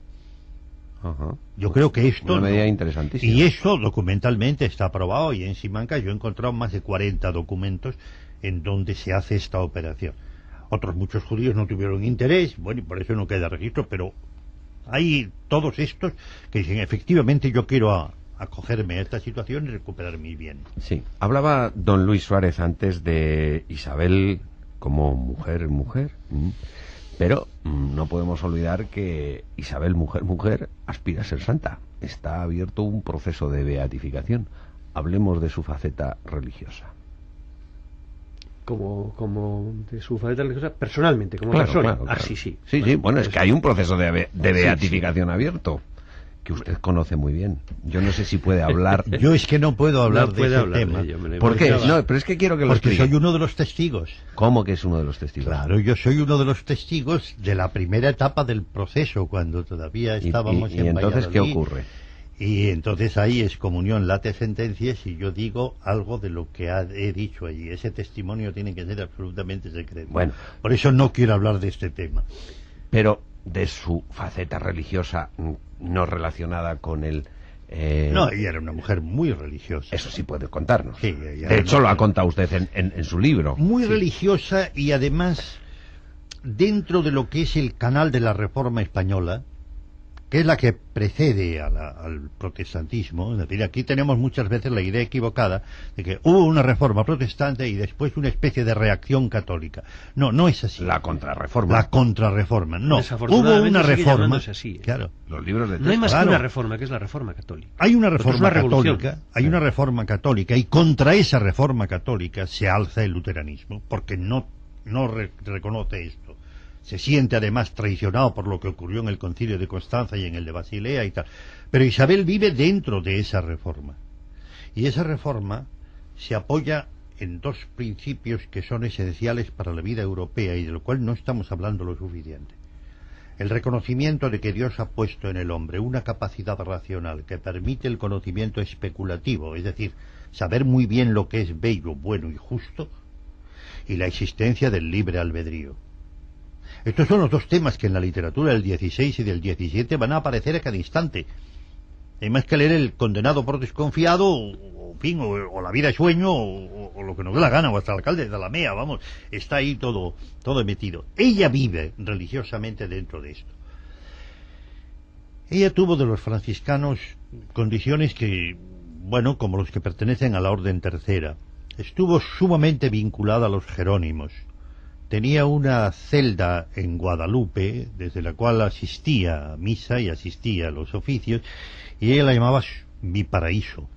Ajá. Yo creo que esto... Una medida interesantísima. Y eso documentalmente está aprobado, y en Simancas yo he encontrado más de 40 documentos en donde se hace esta operación. Otros muchos judíos no tuvieron interés, bueno, y por eso no queda registro, pero hay todos estos que dicen, efectivamente yo quiero acogerme a esta situación y recuperar mi bien. Sí, hablaba don Luis Suárez antes de Isabel como mujer, pero no podemos olvidar que Isabel, mujer, aspira a ser santa. Está abierto un proceso de beatificación. Hablemos de su faceta religiosa. Como de su faceta religiosa, personalmente, como claro, persona. Claro. Sí. Sí, bueno, es que hay un proceso de beatificación abierto, que usted conoce muy bien. Yo no sé si puede hablar. Yo es que no puedo hablar de ese tema. ¿Por qué? No, pero es que quiero que lo explique. Porque soy uno de los testigos. ¿Cómo que es uno de los testigos? Claro, yo soy uno de los testigos de la primera etapa del proceso, cuando todavía estábamos en entonces Valladolid. ¿qué ocurre? Y entonces ahí es comunión, late sentencias, y yo digo algo de lo que he dicho allí. Ese testimonio tiene que ser absolutamente secreto. Bueno, por eso no quiero hablar de este tema. Pero de su faceta religiosa no relacionada con el... No, ella era una mujer muy religiosa. Eso sí puede contarnos. Sí, de hecho, lo ha contado usted en su libro. Muy religiosa, y además, dentro de lo que es el canal de la Reforma Española, que es la que precede al protestantismo. Es decir, aquí tenemos muchas veces la idea equivocada de que hubo una reforma protestante y después una especie de reacción católica. No, no es así. La contrarreforma. La contrarreforma, no. Desafortunadamente Hubo una sigue reforma. llamándose así, ¿eh? Claro. Los libros de No hay más Claro. que una reforma, que es la reforma católica. Hay una Porque es reforma una revolución. católica, hay una reforma católica, y contra esa reforma católica se alza el luteranismo, porque no reconoce esto. Se siente además traicionado por lo que ocurrió en el Concilio de Constanza y en el de Basilea y tal. Pero Isabel vive dentro de esa reforma. Y esa reforma se apoya en dos principios que son esenciales para la vida europea y de lo cual no estamos hablando lo suficiente. El reconocimiento de que Dios ha puesto en el hombre una capacidad racional que permite el conocimiento especulativo, es decir, saber muy bien lo que es bello, bueno y justo, y la existencia del libre albedrío. Estos son los dos temas que en la literatura del 16 y del 17 van a aparecer a cada instante. Hay más que leer El condenado por desconfiado, o La vida es sueño, o lo que nos dé la gana, o hasta el alcalde de Alamea, vamos, está ahí todo metido. Ella vive religiosamente dentro de esto. Ella tuvo de los franciscanos condiciones que, bueno, como los que pertenecen a la Orden Tercera. Estuvo sumamente vinculada a los jerónimos. Tenía una celda en Guadalupe, desde la cual asistía a misa y asistía a los oficios, y ella la llamaba mi paraíso.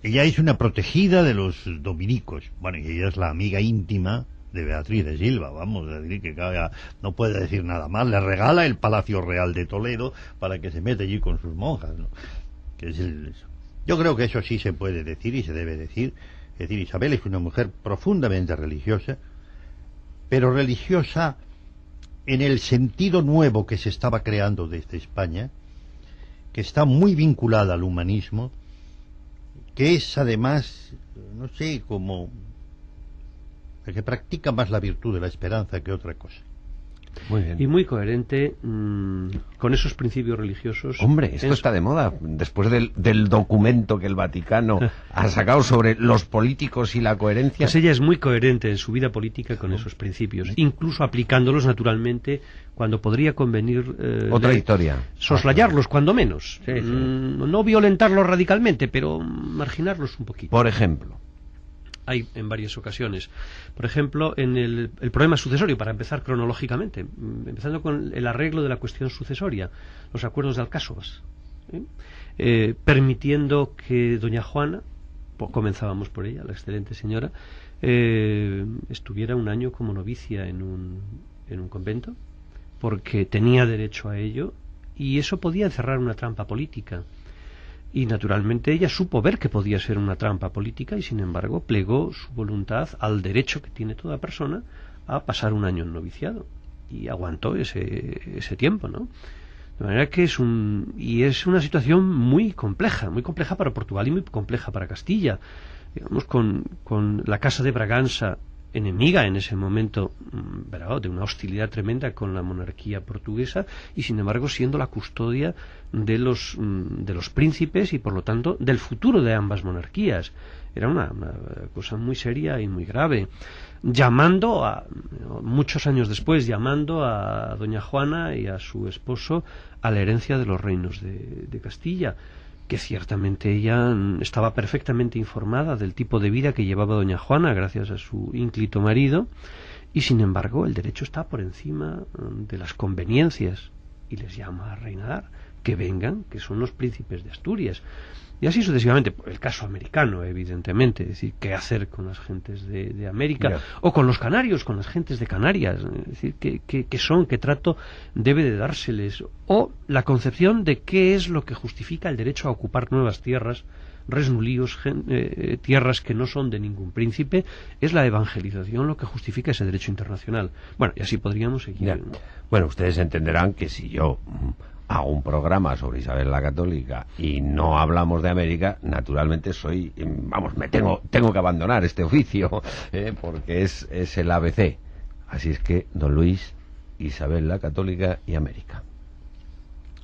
Ella es una protegida de los dominicos. Bueno, y ella es la amiga íntima de Beatriz de Silva, vamos a decir que no puede decir nada más. Le regala el Palacio Real de Toledo para que se meta allí con sus monjas, ¿no? Yo creo que eso sí se puede decir y se debe decir. Es decir, Isabel es una mujer profundamente religiosa, pero religiosa en el sentido nuevo que se estaba creando desde España, que está muy vinculada al humanismo, que es además, no sé, como el que practica más la virtud de la esperanza que otra cosa. Muy bien. Y muy coherente con esos principios religiosos. Hombre, esto está de moda. Después del documento que el Vaticano ha sacado sobre los políticos y la coherencia. Pues ella es muy coherente en su vida política con esos principios, incluso aplicándolos naturalmente cuando podría convenir otra historia. Soslayarlos, cuando menos. Sí, sí. No violentarlos radicalmente, pero marginarlos un poquito. Por ejemplo. Hay en varias ocasiones. Por ejemplo, en el problema sucesorio, para empezar cronológicamente, empezando con el arreglo de la cuestión sucesoria, los acuerdos de Alcásolas, permitiendo que doña Juana, comenzábamos por ella, la excelente señora, estuviera un año como novicia en un convento, porque tenía derecho a ello, y eso podía encerrar una trampa política. Y naturalmente ella supo ver que podía ser una trampa política y sin embargo plegó su voluntad al derecho que tiene toda persona a pasar un año en noviciado y aguantó ese tiempo, ¿no? De manera que es una situación muy compleja para Portugal y muy compleja para Castilla. Digamos, con la Casa de Braganza enemiga en ese momento, ¿verdad?, de una hostilidad tremenda con la monarquía portuguesa y sin embargo siendo la custodia de los príncipes y por lo tanto del futuro de ambas monarquías. Era una cosa muy seria y muy grave. Muchos años después, llamando a doña Juana y a su esposo a la herencia de los reinos de Castilla, que ciertamente ella estaba perfectamente informada del tipo de vida que llevaba doña Juana gracias a su ínclito marido, y sin embargo el derecho está por encima de las conveniencias y les llama a reinar, que vengan, que son los príncipes de Asturias. Y así sucesivamente. El caso americano, evidentemente, es decir, qué hacer con las gentes de América, yeah, o con los canarios, con las gentes de Canarias, es decir, qué trato debe de dárseles, o la concepción de qué es lo que justifica el derecho a ocupar nuevas tierras, res nullius, tierras que no son de ningún príncipe. Es la evangelización lo que justifica ese derecho internacional. Bueno, y así podríamos seguir. Yeah. Bueno, ustedes entenderán que si yo hago un programa sobre Isabel la Católica y no hablamos de América, naturalmente tengo que abandonar este oficio, porque es el ABC. Así es que, don Luis, Isabel la Católica y América.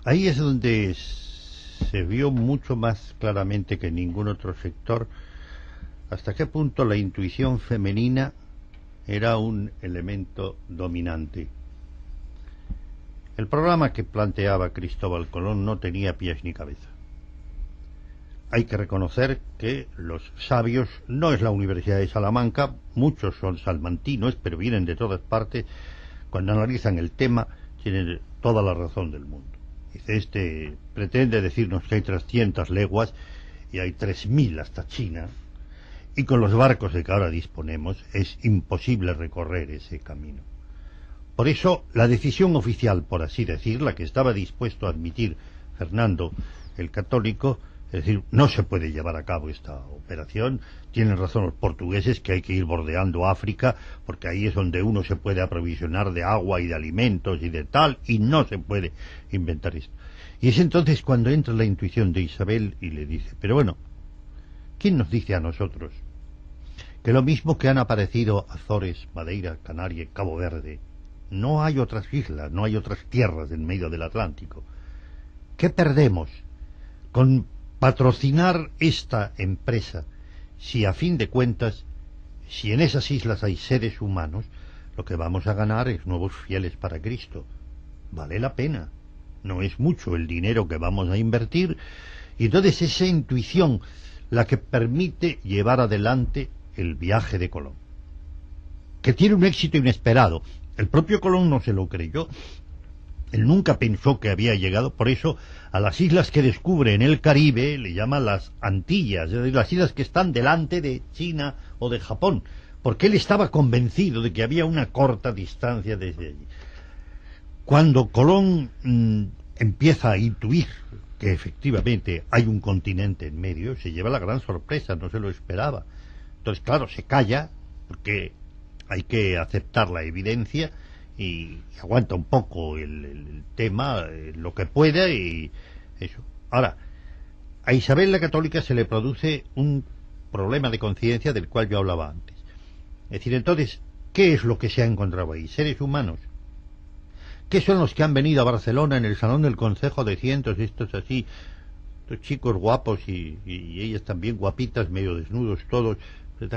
Ahí es donde se vio mucho más claramente que en ningún otro sector hasta qué punto la intuición femenina era un elemento dominante. El programa que planteaba Cristóbal Colón no tenía pies ni cabeza. Hay que reconocer que los sabios, no es la Universidad de Salamanca, muchos son salmantinos, pero vienen de todas partes, cuando analizan el tema tienen toda la razón del mundo. Dice, pretende decirnos que hay 300 leguas y hay 3000 hasta China, y con los barcos de que ahora disponemos es imposible recorrer ese camino. Por eso la decisión oficial, por así decir, la que estaba dispuesto a admitir Fernando el Católico, es decir, no se puede llevar a cabo esta operación. Tienen razón los portugueses que hay que ir bordeando África, porque ahí es donde uno se puede aprovisionar de agua y de alimentos y de tal, y no se puede inventar esto. Y es entonces cuando entra la intuición de Isabel y le dice, pero bueno, ¿quién nos dice a nosotros que lo mismo que han aparecido Azores, Madeira, Canarias, Cabo Verde, no hay otras islas, no hay otras tierras en medio del Atlántico? ¿Qué perdemos con patrocinar esta empresa si a fin de cuentas, si en esas islas hay seres humanos, lo que vamos a ganar es nuevos fieles para Cristo? Vale la pena, no es mucho el dinero que vamos a invertir, y entonces esa intuición la que permite llevar adelante el viaje de Colón, que tiene un éxito inesperado. El propio Colón no se lo creyó. Él nunca pensó que había llegado, por eso a las islas que descubre en el Caribe le llaman las Antillas, es decir, las islas que están delante de China o de Japón, porque él estaba convencido de que había una corta distancia desde allí. Cuando Colón empieza a intuir que efectivamente hay un continente en medio, se lleva la gran sorpresa, no se lo esperaba. Entonces, claro, se calla, porque hay que aceptar la evidencia, y aguanta un poco el tema, lo que pueda, y eso. Ahora, a Isabel la Católica se le produce un problema de conciencia del cual yo hablaba antes. Es decir, entonces, ¿qué es lo que se ha encontrado ahí? Seres humanos. ¿Qué son los que han venido a Barcelona en el Salón del Consejo de Cientos, estos así, estos chicos guapos y ellas también guapitas, medio desnudos todos?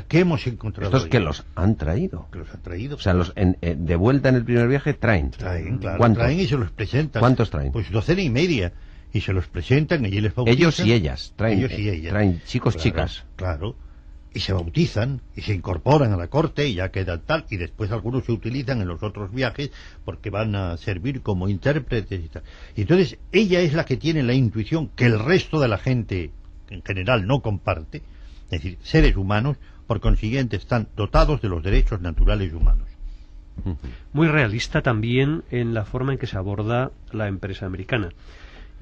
¿Qué hemos encontrado? Estos que los han traído. Que los han traído. O sea, de vuelta en el primer viaje traen. Traen, claro. ¿Cuántos? Traen y se los presentan. ¿Cuántos traen? Pues 12,5. Y se los presentan y allí les bautizan. Ellos y ellas. Traen, ellos y ellas. Traen chicos, claro, chicas. Claro. Y se bautizan y se incorporan a la corte y ya quedan tal. Y después algunos se utilizan en los otros viajes porque van a servir como intérpretes y tal. Y entonces ella es la que tiene la intuición que el resto de la gente en general no comparte. Es decir, seres humanos, por consiguiente, están dotados de los derechos naturales humanos. Muy realista también en la forma en que se aborda la empresa americana.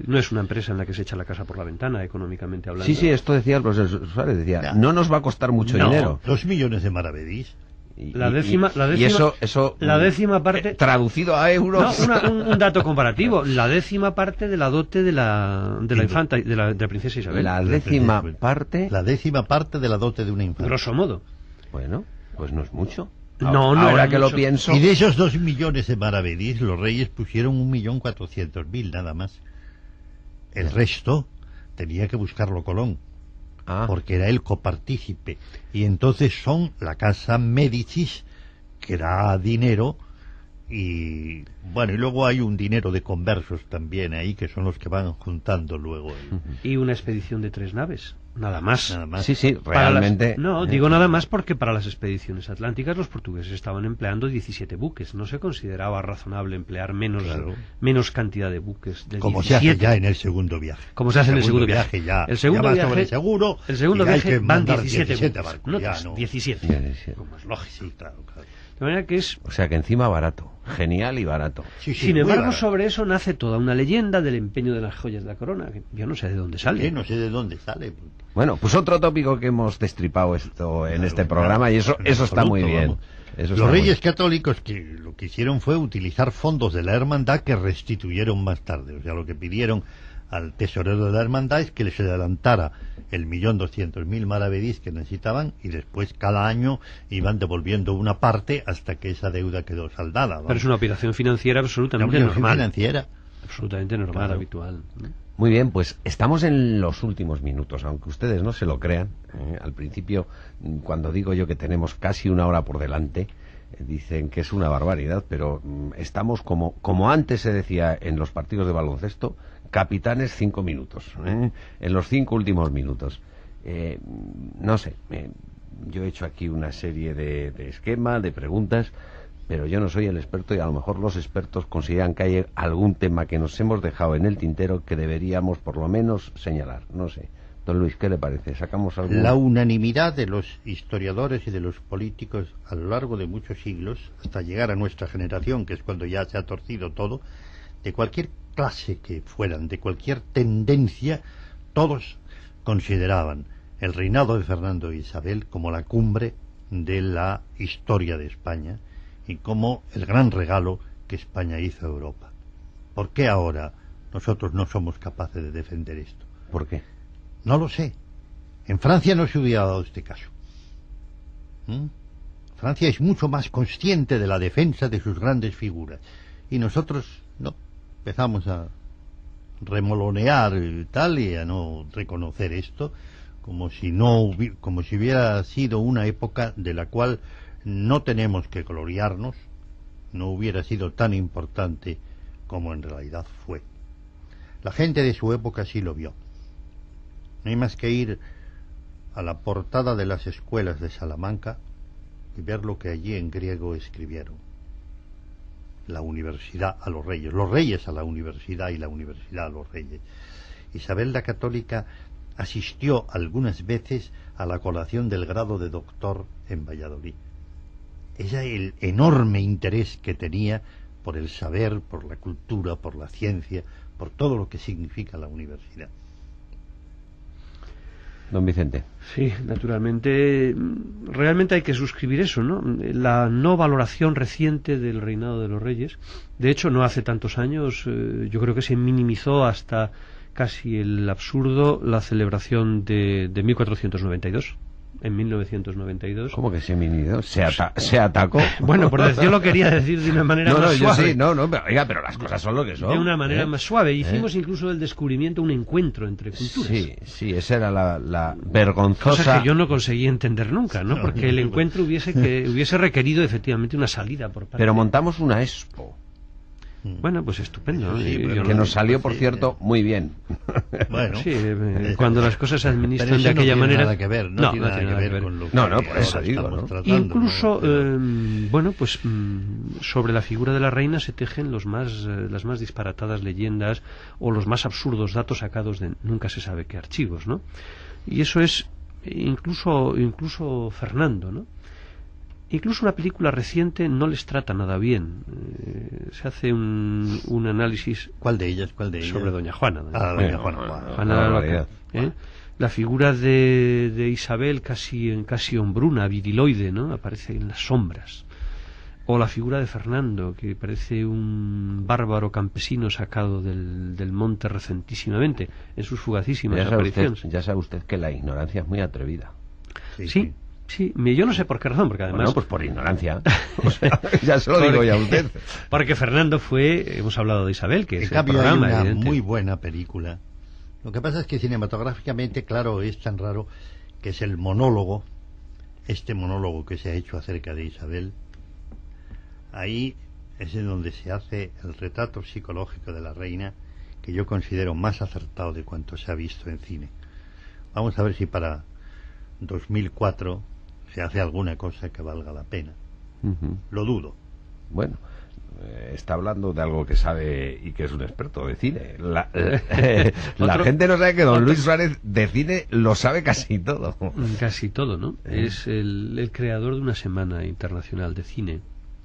No es una empresa en la que se echa la casa por la ventana, económicamente hablando. Sí, esto decía el profesor Suárez, decía, no nos va a costar mucho dinero. 2 millones de maravedís. La décima parte, traducido a euros. No, un dato comparativo. La 10ª parte de la dote de la infanta, de la princesa Isabel. La 10ª parte. La 10ª parte de la dote de una infanta. Grosso modo. Bueno, pues no es mucho. No ahora que mucho. lo pienso. Y de esos 2 millones de maravedís, los reyes pusieron 1.400.000 nada más. El resto tenía que buscarlo Colón. Porque era el copartícipe, y entonces son la casa Médicis que da dinero, y bueno, y luego hay un dinero de conversos también ahí, que son los que van juntando luego y una expedición de 3 naves, nada más. Sí, realmente digo nada más porque para las expediciones atlánticas los portugueses estaban empleando 17 buques, no se consideraba razonable emplear menos cantidad de buques de como 17. se hace ya en el segundo viaje. Como se hace en el segundo viaje. El segundo viaje van 17 barcos, no, ya, ¿no? 17, como es lógico. Sí, claro. De manera que es... O sea que encima barato, genial y barato. Sí, Sin embargo, barato. sobre eso nace toda una leyenda del empeño de las joyas de la corona, que yo no sé de dónde sale. No sé de dónde sale. Bueno, pues otro tópico que hemos destripado en este programa, y eso está muy bien. Los reyes católicos que lo que hicieron fue utilizar fondos de la hermandad que restituyeron más tarde. O sea, lo que pidieron al tesorero de la hermandad es que les adelantara el 1.200.000 maravedís que necesitaban, y después cada año iban devolviendo una parte hasta que esa deuda quedó saldada. Pero es una operación financiera absolutamente normal. Absolutamente normal, claro. Habitual. Muy bien, pues estamos en los últimos minutos, aunque ustedes no se lo crean. Al principio, cuando digo yo que tenemos casi una hora por delante, dicen que es una barbaridad, pero estamos como antes se decía en los partidos de baloncesto, capitanes 5 minutos, en los 5 últimos minutos. No sé, yo he hecho aquí una serie de esquemas, de preguntas, pero yo no soy el experto y a lo mejor los expertos consideran que hay algún tema que nos hemos dejado en el tintero que deberíamos por lo menos señalar. No sé. Don Luis, ¿qué le parece? ¿Sacamos algo? La unanimidad de los historiadores y de los políticos a lo largo de muchos siglos, hasta llegar a nuestra generación, que es cuando ya se ha torcido todo, de cualquier clase que fueran, de cualquier tendencia, todos consideraban el reinado de Fernando e Isabel como la cumbre de la historia de España y como el gran regalo que España hizo a Europa. ¿Por qué ahora nosotros no somos capaces de defender esto? ¿Por qué? No lo sé. En Francia no se hubiera dado este caso. Francia es mucho más consciente de la defensa de sus grandes figuras. Y nosotros no. Empezamos a remolonear y tal, y a no reconocer esto, como si hubiera sido una época de la cual no tenemos que gloriarnos, no hubiera sido tan importante como en realidad fue. La gente de su época sí lo vio. No hay más que ir a la portada de las escuelas de Salamanca y ver lo que allí en griego escribieron. La universidad a los reyes a la universidad y la universidad a los reyes. Isabel la Católica asistió algunas veces a la colación del grado de doctor en Valladolid. Ella, el enorme interés que tenía por el saber, por la cultura, por la ciencia, por todo lo que significa la universidad. Don Vicente. Sí, naturalmente, realmente hay que suscribir eso, ¿no? La no valoración reciente del reinado de los reyes. De hecho, no hace tantos años, yo creo que se minimizó hasta casi el absurdo la celebración de 1492. En 1992. ¿Cómo que se minimizó? ¿Se atacó? Bueno, yo lo quería decir de una manera más suave. Pero las cosas son lo que son. De una manera más suave. Hicimos incluso del descubrimiento un encuentro entre culturas. Sí, esa era la vergonzosa... Cosa que yo no conseguí entender nunca, ¿no? Porque el encuentro hubiese requerido efectivamente una salida por parte... Pero montamos una expo. Bueno, pues estupendo. Sí, que nos salió, por cierto, muy bien. Bueno, sí, cuando las cosas se administran de aquella manera... No tiene nada que ver con lo que por eso digo, ¿no? Tratando, incluso, ¿no? bueno, pues sobre la figura de la reina se tejen las más disparatadas leyendas o los más absurdos datos sacados de nunca se sabe qué archivos, ¿no? Y eso es incluso Fernando, ¿no? Incluso una película reciente no les trata nada bien. Se hace un análisis... ¿Cuál de ellas? Sobre Doña Juana. Doña Juana. Juana la Loca, la figura de Isabel casi hombruna, viriloide, ¿no? Aparece en las sombras. O la figura de Fernando, que parece un bárbaro campesino sacado del monte recentísimamente, en sus fugacísimas apariciones. Ya sabe usted que la ignorancia es muy atrevida. Sí. Sí, yo no sé por qué razón, porque además... Bueno, pues por ignorancia. O sea, ya se lo digo ya a usted. Porque Fernando hemos hablado de Isabel, que es el hay programa, una evidente. muy buena película. Lo que pasa es que cinematográficamente, claro, es tan raro que es el monólogo, este monólogo que se ha hecho acerca de Isabel. Ahí es en donde se hace el retrato psicológico de la reina, que yo considero más acertado de cuanto se ha visto en cine. Vamos a ver si para 2004 se hace alguna cosa que valga la pena. Lo dudo. Bueno, está hablando de algo que sabe y que es un experto de cine. La gente no sabe que don Luis Suárez de cine lo sabe casi todo. Casi todo, ¿no? Es el creador de una semana internacional de cine.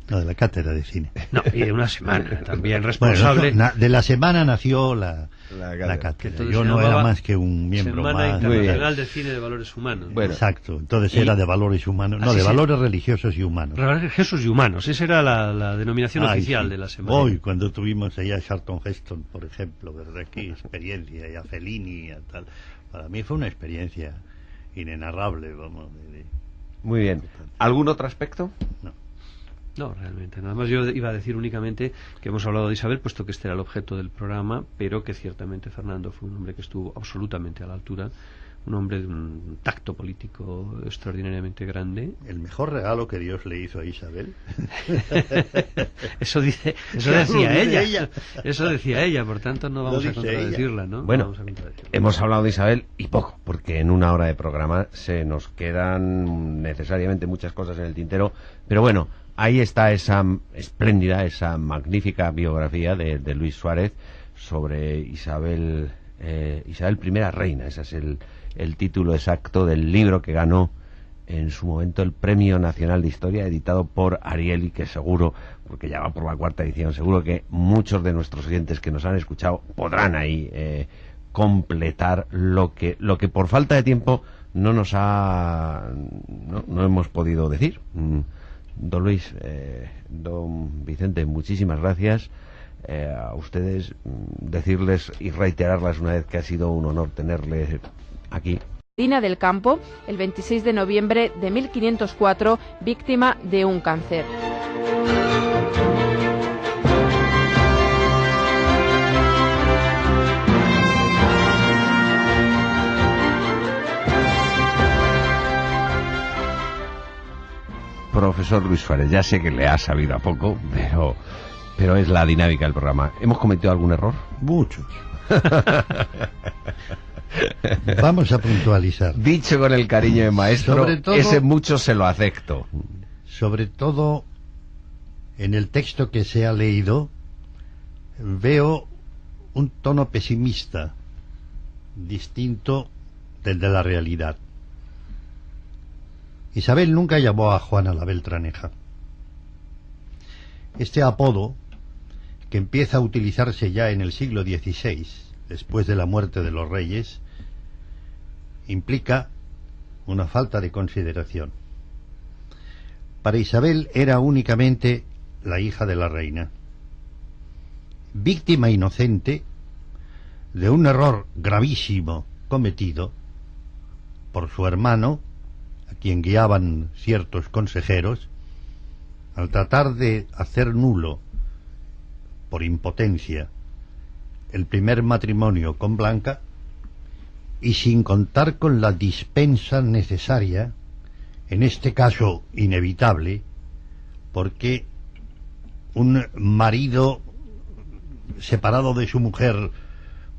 No, de la cátedra de cine. No, y de una semana también responsable. Bueno, de la semana nació la cátedra. Yo no era más que un miembro Semana más. Internacional de Cine de Valores Humanos. Bueno, exacto, entonces era de valores humanos, no, de valores religiosos y humanos. Religiosos y humanos, esa era la denominación oficial de la semana. Hoy, cuando tuvimos allá a Charlton Heston, por ejemplo, ¿verdad? Qué experiencia, y a Fellini y a tal. Para mí fue una experiencia inenarrable, vamos. Muy bien. ¿Algún otro aspecto? No, realmente. Nada más yo iba a decir únicamente que hemos hablado de Isabel, puesto que este era el objeto del programa, pero que ciertamente Fernando fue un hombre que estuvo absolutamente a la altura un hombre de un tacto político extraordinariamente grande. El mejor regalo que Dios le hizo a Isabel. Eso decía ella. Eso decía ella, por tanto no vamos a contradecirla, ¿no? Bueno, hemos hablado de Isabel y poco, porque en una hora de programa se nos quedan necesariamente muchas cosas en el tintero, pero bueno, ahí está esa espléndida, esa magnífica biografía de Luis Suárez sobre Isabel I Reina. Ese es el título exacto del libro que ganó en su momento el Premio Nacional de Historia, editado por Ariel, y que seguro, porque ya va por la 4ª edición, seguro que muchos de nuestros oyentes que nos han escuchado podrán ahí completar lo que por falta de tiempo no hemos podido decir. Don Luis, don Vicente, muchísimas gracias. A ustedes decirles y reiterarles una vez que ha sido un honor tenerles aquí. Dina del Campo, el 26 de noviembre de 1504, víctima de un cáncer. Profesor Luis Suárez, ya sé que le ha sabido a poco, pero es la dinámica del programa. ¿Hemos cometido algún error? Muchos. Vamos a puntualizar. Dicho con el cariño de maestro, ese mucho se lo acepto. Sobre todo, en el texto que se ha leído, veo un tono pesimista, distinto del de la realidad. Isabel nunca llamó a Juana la Beltraneja. Este apodo, que empieza a utilizarse ya en el siglo XVI, después de la muerte de los reyes, implica una falta de consideración. Para Isabel era únicamente la hija de la reina, víctima inocente de un error gravísimo cometido por su hermano, a quien guiaban ciertos consejeros, al tratar de hacer nulo, por impotencia, el primer matrimonio con Blanca, y sin contar con la dispensa necesaria, en este caso inevitable, porque un marido separado de su mujer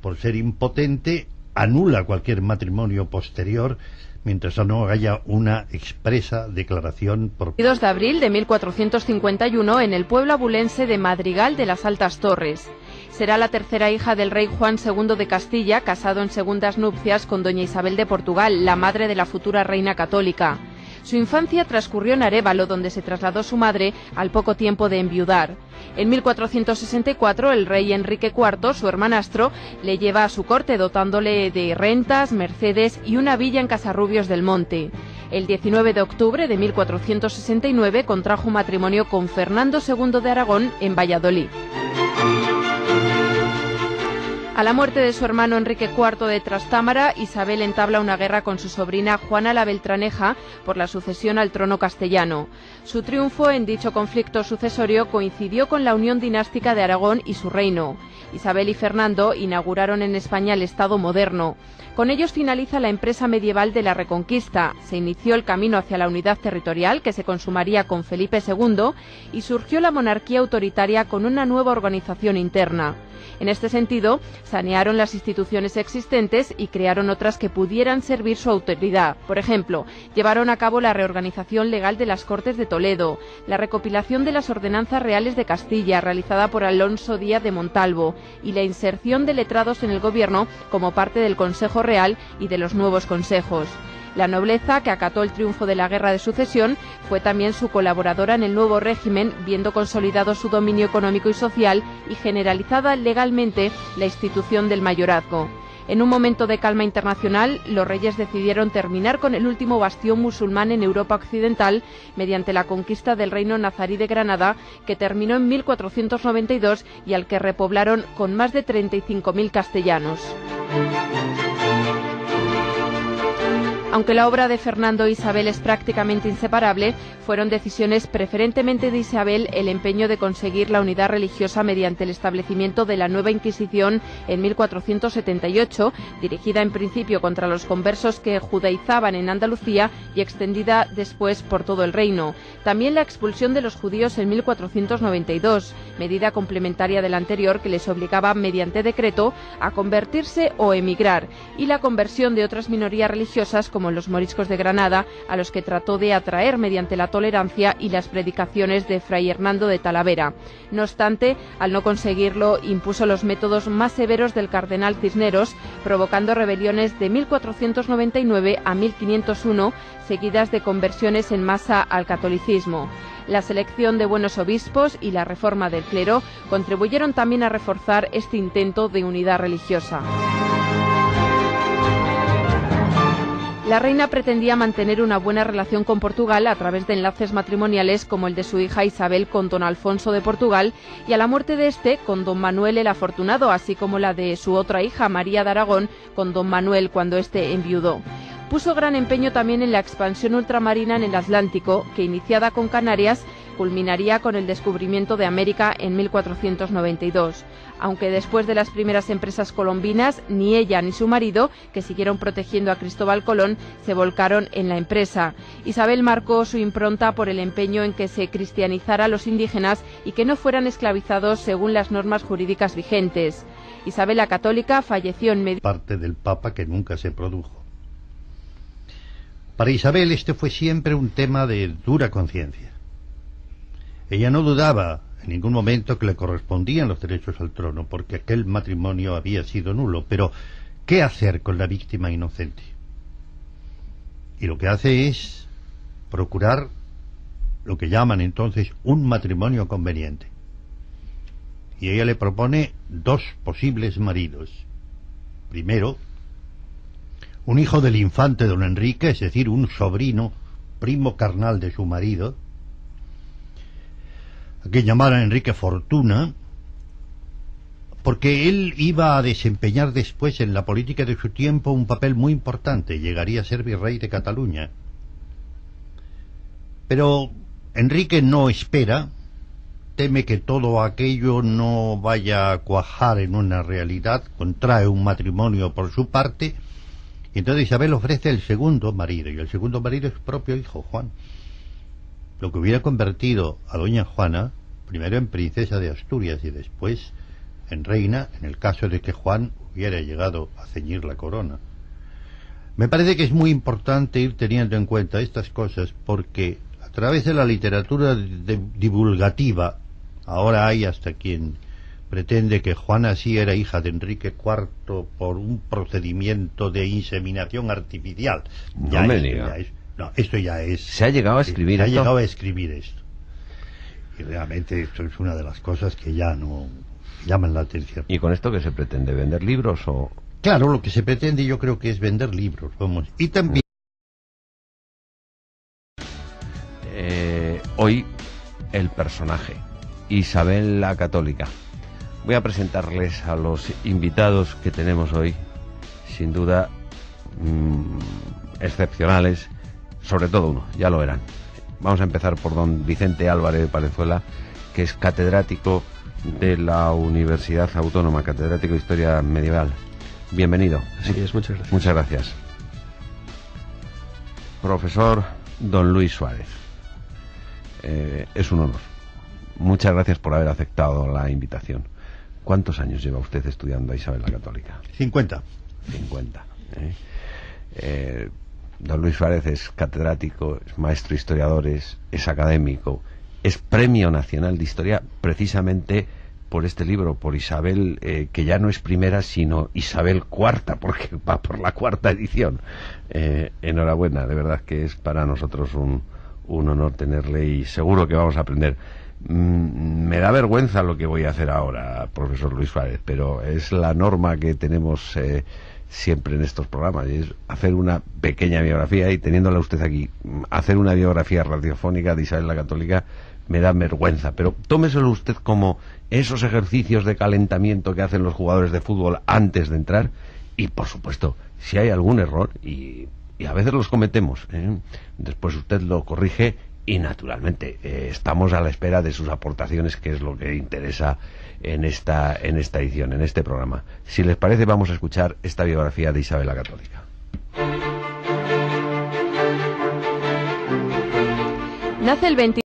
por ser impotente anula cualquier matrimonio posterior, mientras no haya una expresa declaración por... 2 de abril de 1451 en el pueblo abulense de Madrigal de las Altas Torres. Será la tercera hija del rey Juan II de Castilla, casado en segundas nupcias con doña Isabel de Portugal, la madre de la futura reina católica. Su infancia transcurrió en Arévalo, donde se trasladó su madre al poco tiempo de enviudar. En 1464 el rey Enrique IV, su hermanastro, le lleva a su corte dotándole de rentas, mercedes y una villa en Casarrubios del Monte. El 19 de octubre de 1469 contrajo matrimonio con Fernando II de Aragón en Valladolid. A la muerte de su hermano Enrique IV de Trastámara, Isabel entabla una guerra con su sobrina Juana la Beltraneja por la sucesión al trono castellano. Su triunfo en dicho conflicto sucesorio coincidió con la unión dinástica de Aragón y su reino. Isabel y Fernando inauguraron en España el Estado moderno. Con ellos finaliza la empresa medieval de la Reconquista, se inició el camino hacia la unidad territorial que se consumaría con Felipe II y surgió la monarquía autoritaria con una nueva organización interna. En este sentido, sanearon las instituciones existentes y crearon otras que pudieran servir su autoridad. Por ejemplo, llevaron a cabo la reorganización legal de las Cortes de Toledo, la recopilación de las ordenanzas reales de Castilla, realizada por Alonso Díaz de Montalvo, y la inserción de letrados en el gobierno como parte del Consejo Real y de los nuevos consejos. La nobleza, que acató el triunfo de la Guerra de Sucesión, fue también su colaboradora en el nuevo régimen, viendo consolidado su dominio económico y social y generalizada legalmente la institución del mayorazgo. En un momento de calma internacional, los reyes decidieron terminar con el último bastión musulmán en Europa occidental mediante la conquista del reino nazarí de Granada, que terminó en 1492 y al que repoblaron con más de 35.000 castellanos. Aunque la obra de Fernando e Isabel es prácticamente inseparable, fueron decisiones preferentemente de Isabel el empeño de conseguir la unidad religiosa mediante el establecimiento de la nueva Inquisición en 1478, dirigida en principio contra los conversos que judaizaban en Andalucía y extendida después por todo el reino. También la expulsión de los judíos en 1492, medida complementaria de la anterior que les obligaba mediante decreto a convertirse o emigrar, y la conversión de otras minorías religiosas como los moriscos de Granada, a los que trató de atraer mediante la tolerancia y las predicaciones de Fray Hernando de Talavera. No obstante, al no conseguirlo, impuso los métodos más severos del cardenal Cisneros, provocando rebeliones de 1499 a 1501, seguidas de conversiones en masa al catolicismo. La selección de buenos obispos y la reforma del clero contribuyeron también a reforzar este intento de unidad religiosa. La reina pretendía mantener una buena relación con Portugal a través de enlaces matrimoniales como el de su hija Isabel con don Alfonso de Portugal y a la muerte de este con don Manuel el Afortunado, así como la de su otra hija María de Aragón con don Manuel cuando éste enviudó. Puso gran empeño también en la expansión ultramarina en el Atlántico, que iniciada con Canarias, culminaría con el descubrimiento de América en 1492. Aunque después de las primeras empresas colombinas, ni ella ni su marido, que siguieron protegiendo a Cristóbal Colón, se volcaron en la empresa. Isabel marcó su impronta por el empeño en que se cristianizara a los indígenas y que no fueran esclavizados según las normas jurídicas vigentes. Isabel la Católica falleció en medio parte del Papa que nunca se produjo. Para Isabel este fue siempre un tema de dura conciencia. Ella no dudaba en ningún momento que le correspondían los derechos al trono, porque aquel matrimonio había sido nulo, pero ¿qué hacer con la víctima inocente? Y lo que hace es procurar lo que llaman entonces un matrimonio conveniente. Y ella le propone dos posibles maridos. Primero, un hijo del infante don Enrique, es decir, un sobrino, primo carnal de su marido, a que llamara Enrique Fortuna, porque él iba a desempeñar después en la política de su tiempo un papel muy importante, llegaría a ser virrey de Cataluña. Pero Enrique no espera, teme que todo aquello no vaya a cuajar en una realidad, contrae un matrimonio por su parte, y entonces Isabel ofrece el segundo marido, y el segundo marido es su propio hijo, Juan. Lo que hubiera convertido a doña Juana, primero en princesa de Asturias y después en reina, en el caso de que Juan hubiera llegado a ceñir la corona. Me parece que es muy importante ir teniendo en cuenta estas cosas porque a través de la literatura divulgativa, ahora hay hasta quien pretende que Juana sí era hija de Enrique IV por un procedimiento de inseminación artificial. No me diga. No, esto ya es... ¿Se ha llegado a escribir esto? Se ha llegado a escribir esto. Y realmente esto es una de las cosas que ya no llaman la atención. ¿Y con esto qué se pretende? ¿Vender libros o...? Claro, lo que se pretende yo creo que es vender libros, vamos. Y también... Hoy, el personaje, Isabel la Católica. Voy a presentarles a los invitados que tenemos hoy, sin duda excepcionales, sobre todo uno, ya lo verán. Vamos a empezar por don Vicente Álvarez de Palenzuela, que es catedrático de la Universidad Autónoma, catedrático de Historia Medieval. Bienvenido. Así es, muchas gracias. Muchas gracias. Profesor don Luis Suárez. Es un honor. Muchas gracias por haber aceptado la invitación. ¿Cuántos años lleva usted estudiando a Isabel la Católica? 50. 50. Don Luis Suárez es catedrático, es maestro historiador, es académico, es Premio Nacional de Historia precisamente por este libro, por Isabel, que ya no es primera, sino Isabel IV, porque va por la cuarta edición. Enhorabuena, de verdad que es para nosotros un honor tenerle y seguro que vamos a aprender. Me da vergüenza lo que voy a hacer ahora, profesor Luis Suárez, pero es la norma que tenemos siempre en estos programas, y es hacer una pequeña biografía, y teniéndola usted aquí, hacer una biografía radiofónica de Isabel la Católica me da vergüenza, pero tómeselo usted como esos ejercicios de calentamiento que hacen los jugadores de fútbol antes de entrar, y por supuesto, si hay algún error, y y a veces los cometemos, después usted lo corrige y naturalmente estamos a la espera de sus aportaciones, que es lo que interesa en esta edición, en este programa. Si les parece, vamos a escuchar esta biografía de Isabel la Católica. Nace el 20